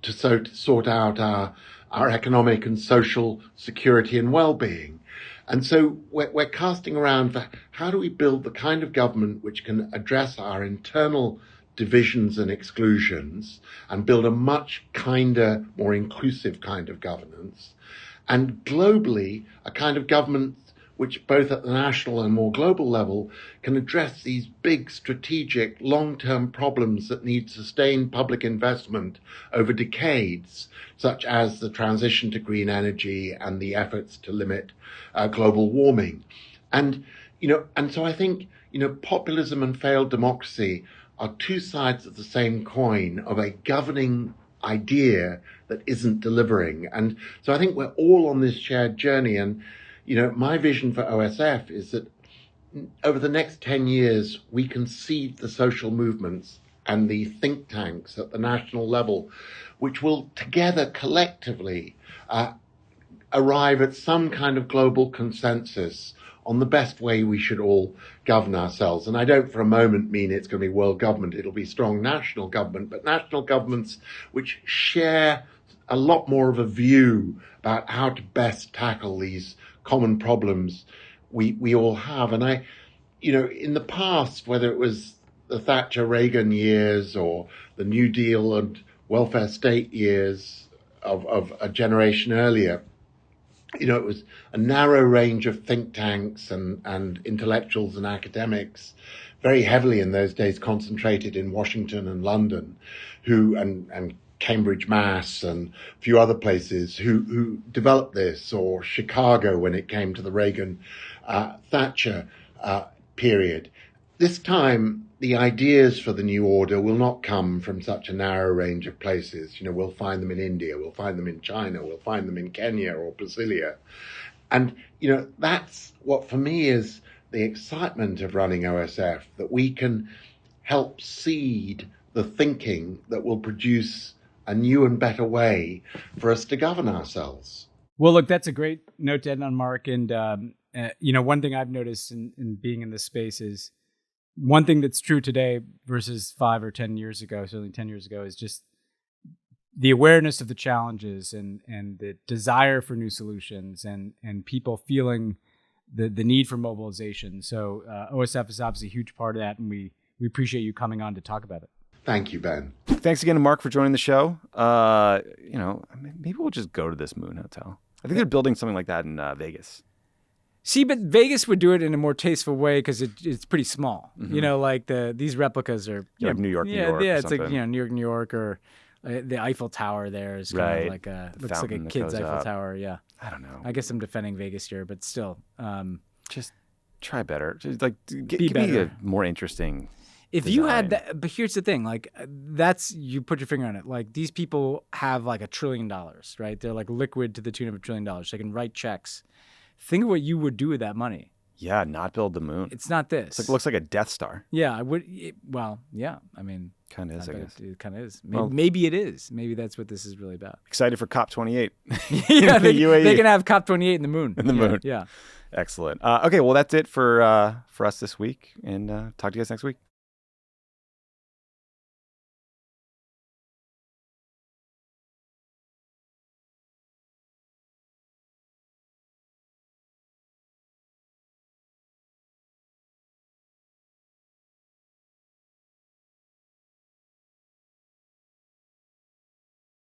to sort out our economic and social security and well-being. And so we're casting around for how do we build the kind of government which can address our internal divisions and exclusions and build a much kinder, more inclusive kind of governance, and globally a kind of government which both at the national and more global level can address these big strategic long-term problems that need sustained public investment over decades, such as the transition to green energy and the efforts to limit global warming. And so I think, populism and failed democracy are two sides of the same coin of a governing idea that isn't delivering. And so I think we're all on this shared journey. And, my vision for OSF is that over the next 10 years, we can seed the social movements and the think tanks at the national level, which will together collectively arrive at some kind of global consensus on the best way we should all govern ourselves. And I don't for a moment mean it's going to be world government. It'll be strong national government, but national governments which share a lot more of a view about how to best tackle these common problems we all have. And in the past, whether it was the Thatcher-Reagan years or the New Deal and welfare state years of a generation earlier, it was a narrow range of think tanks and intellectuals and academics, very heavily in those days concentrated in Washington and London, and Cambridge, Mass, and a few other places who developed this, or Chicago when it came to the Reagan Thatcher period. This time, the ideas for the new order will not come from such a narrow range of places. We'll find them in India, we'll find them in China, we'll find them in Kenya or Brasilia. And, that's what for me is the excitement of running OSF, that we can help seed the thinking that will produce a new and better way for us to govern ourselves. Well, look, that's a great note to end on, Mark. And, one thing I've noticed in being in this space is one thing that's true today versus 5 or 10 years ago, certainly 10 years ago, is just the awareness of the challenges and the desire for new solutions and people feeling the need for mobilization. So OSF is obviously a huge part of that, and we appreciate you coming on to talk about it. Thank you, Ben. Thanks again to Mark for joining the show. Maybe we'll just go to this Moon Hotel. I think they're building something like that in Vegas. See, but Vegas would do it in a more tasteful way because it's pretty small. Mm-hmm. These replicas are like New York, New York. Yeah, it's something. like New York, New York, or the Eiffel Tower. There is kind of like looks like a kid's Eiffel Tower. Yeah, I don't know. I guess I'm defending Vegas here, but still, just try better. Just give better. Me a more interesting. If design. You had that, but here's the thing: you put your finger on it. Like, these people have like $1 trillion, right? They're like liquid to the tune of $1 trillion. They can write checks. Think of what you would do with that money. Yeah, not build the moon. It's not this. It looks like a Death Star. Yeah, I would. Yeah. I mean, kind of is. I guess it kind of is. Maybe it is. Maybe that's what this is really about. Excited for COP28. Yeah, the UAE. They can have COP28 in the moon. Moon. Yeah. Excellent. Okay, well, that's it for us this week, and talk to you guys next week.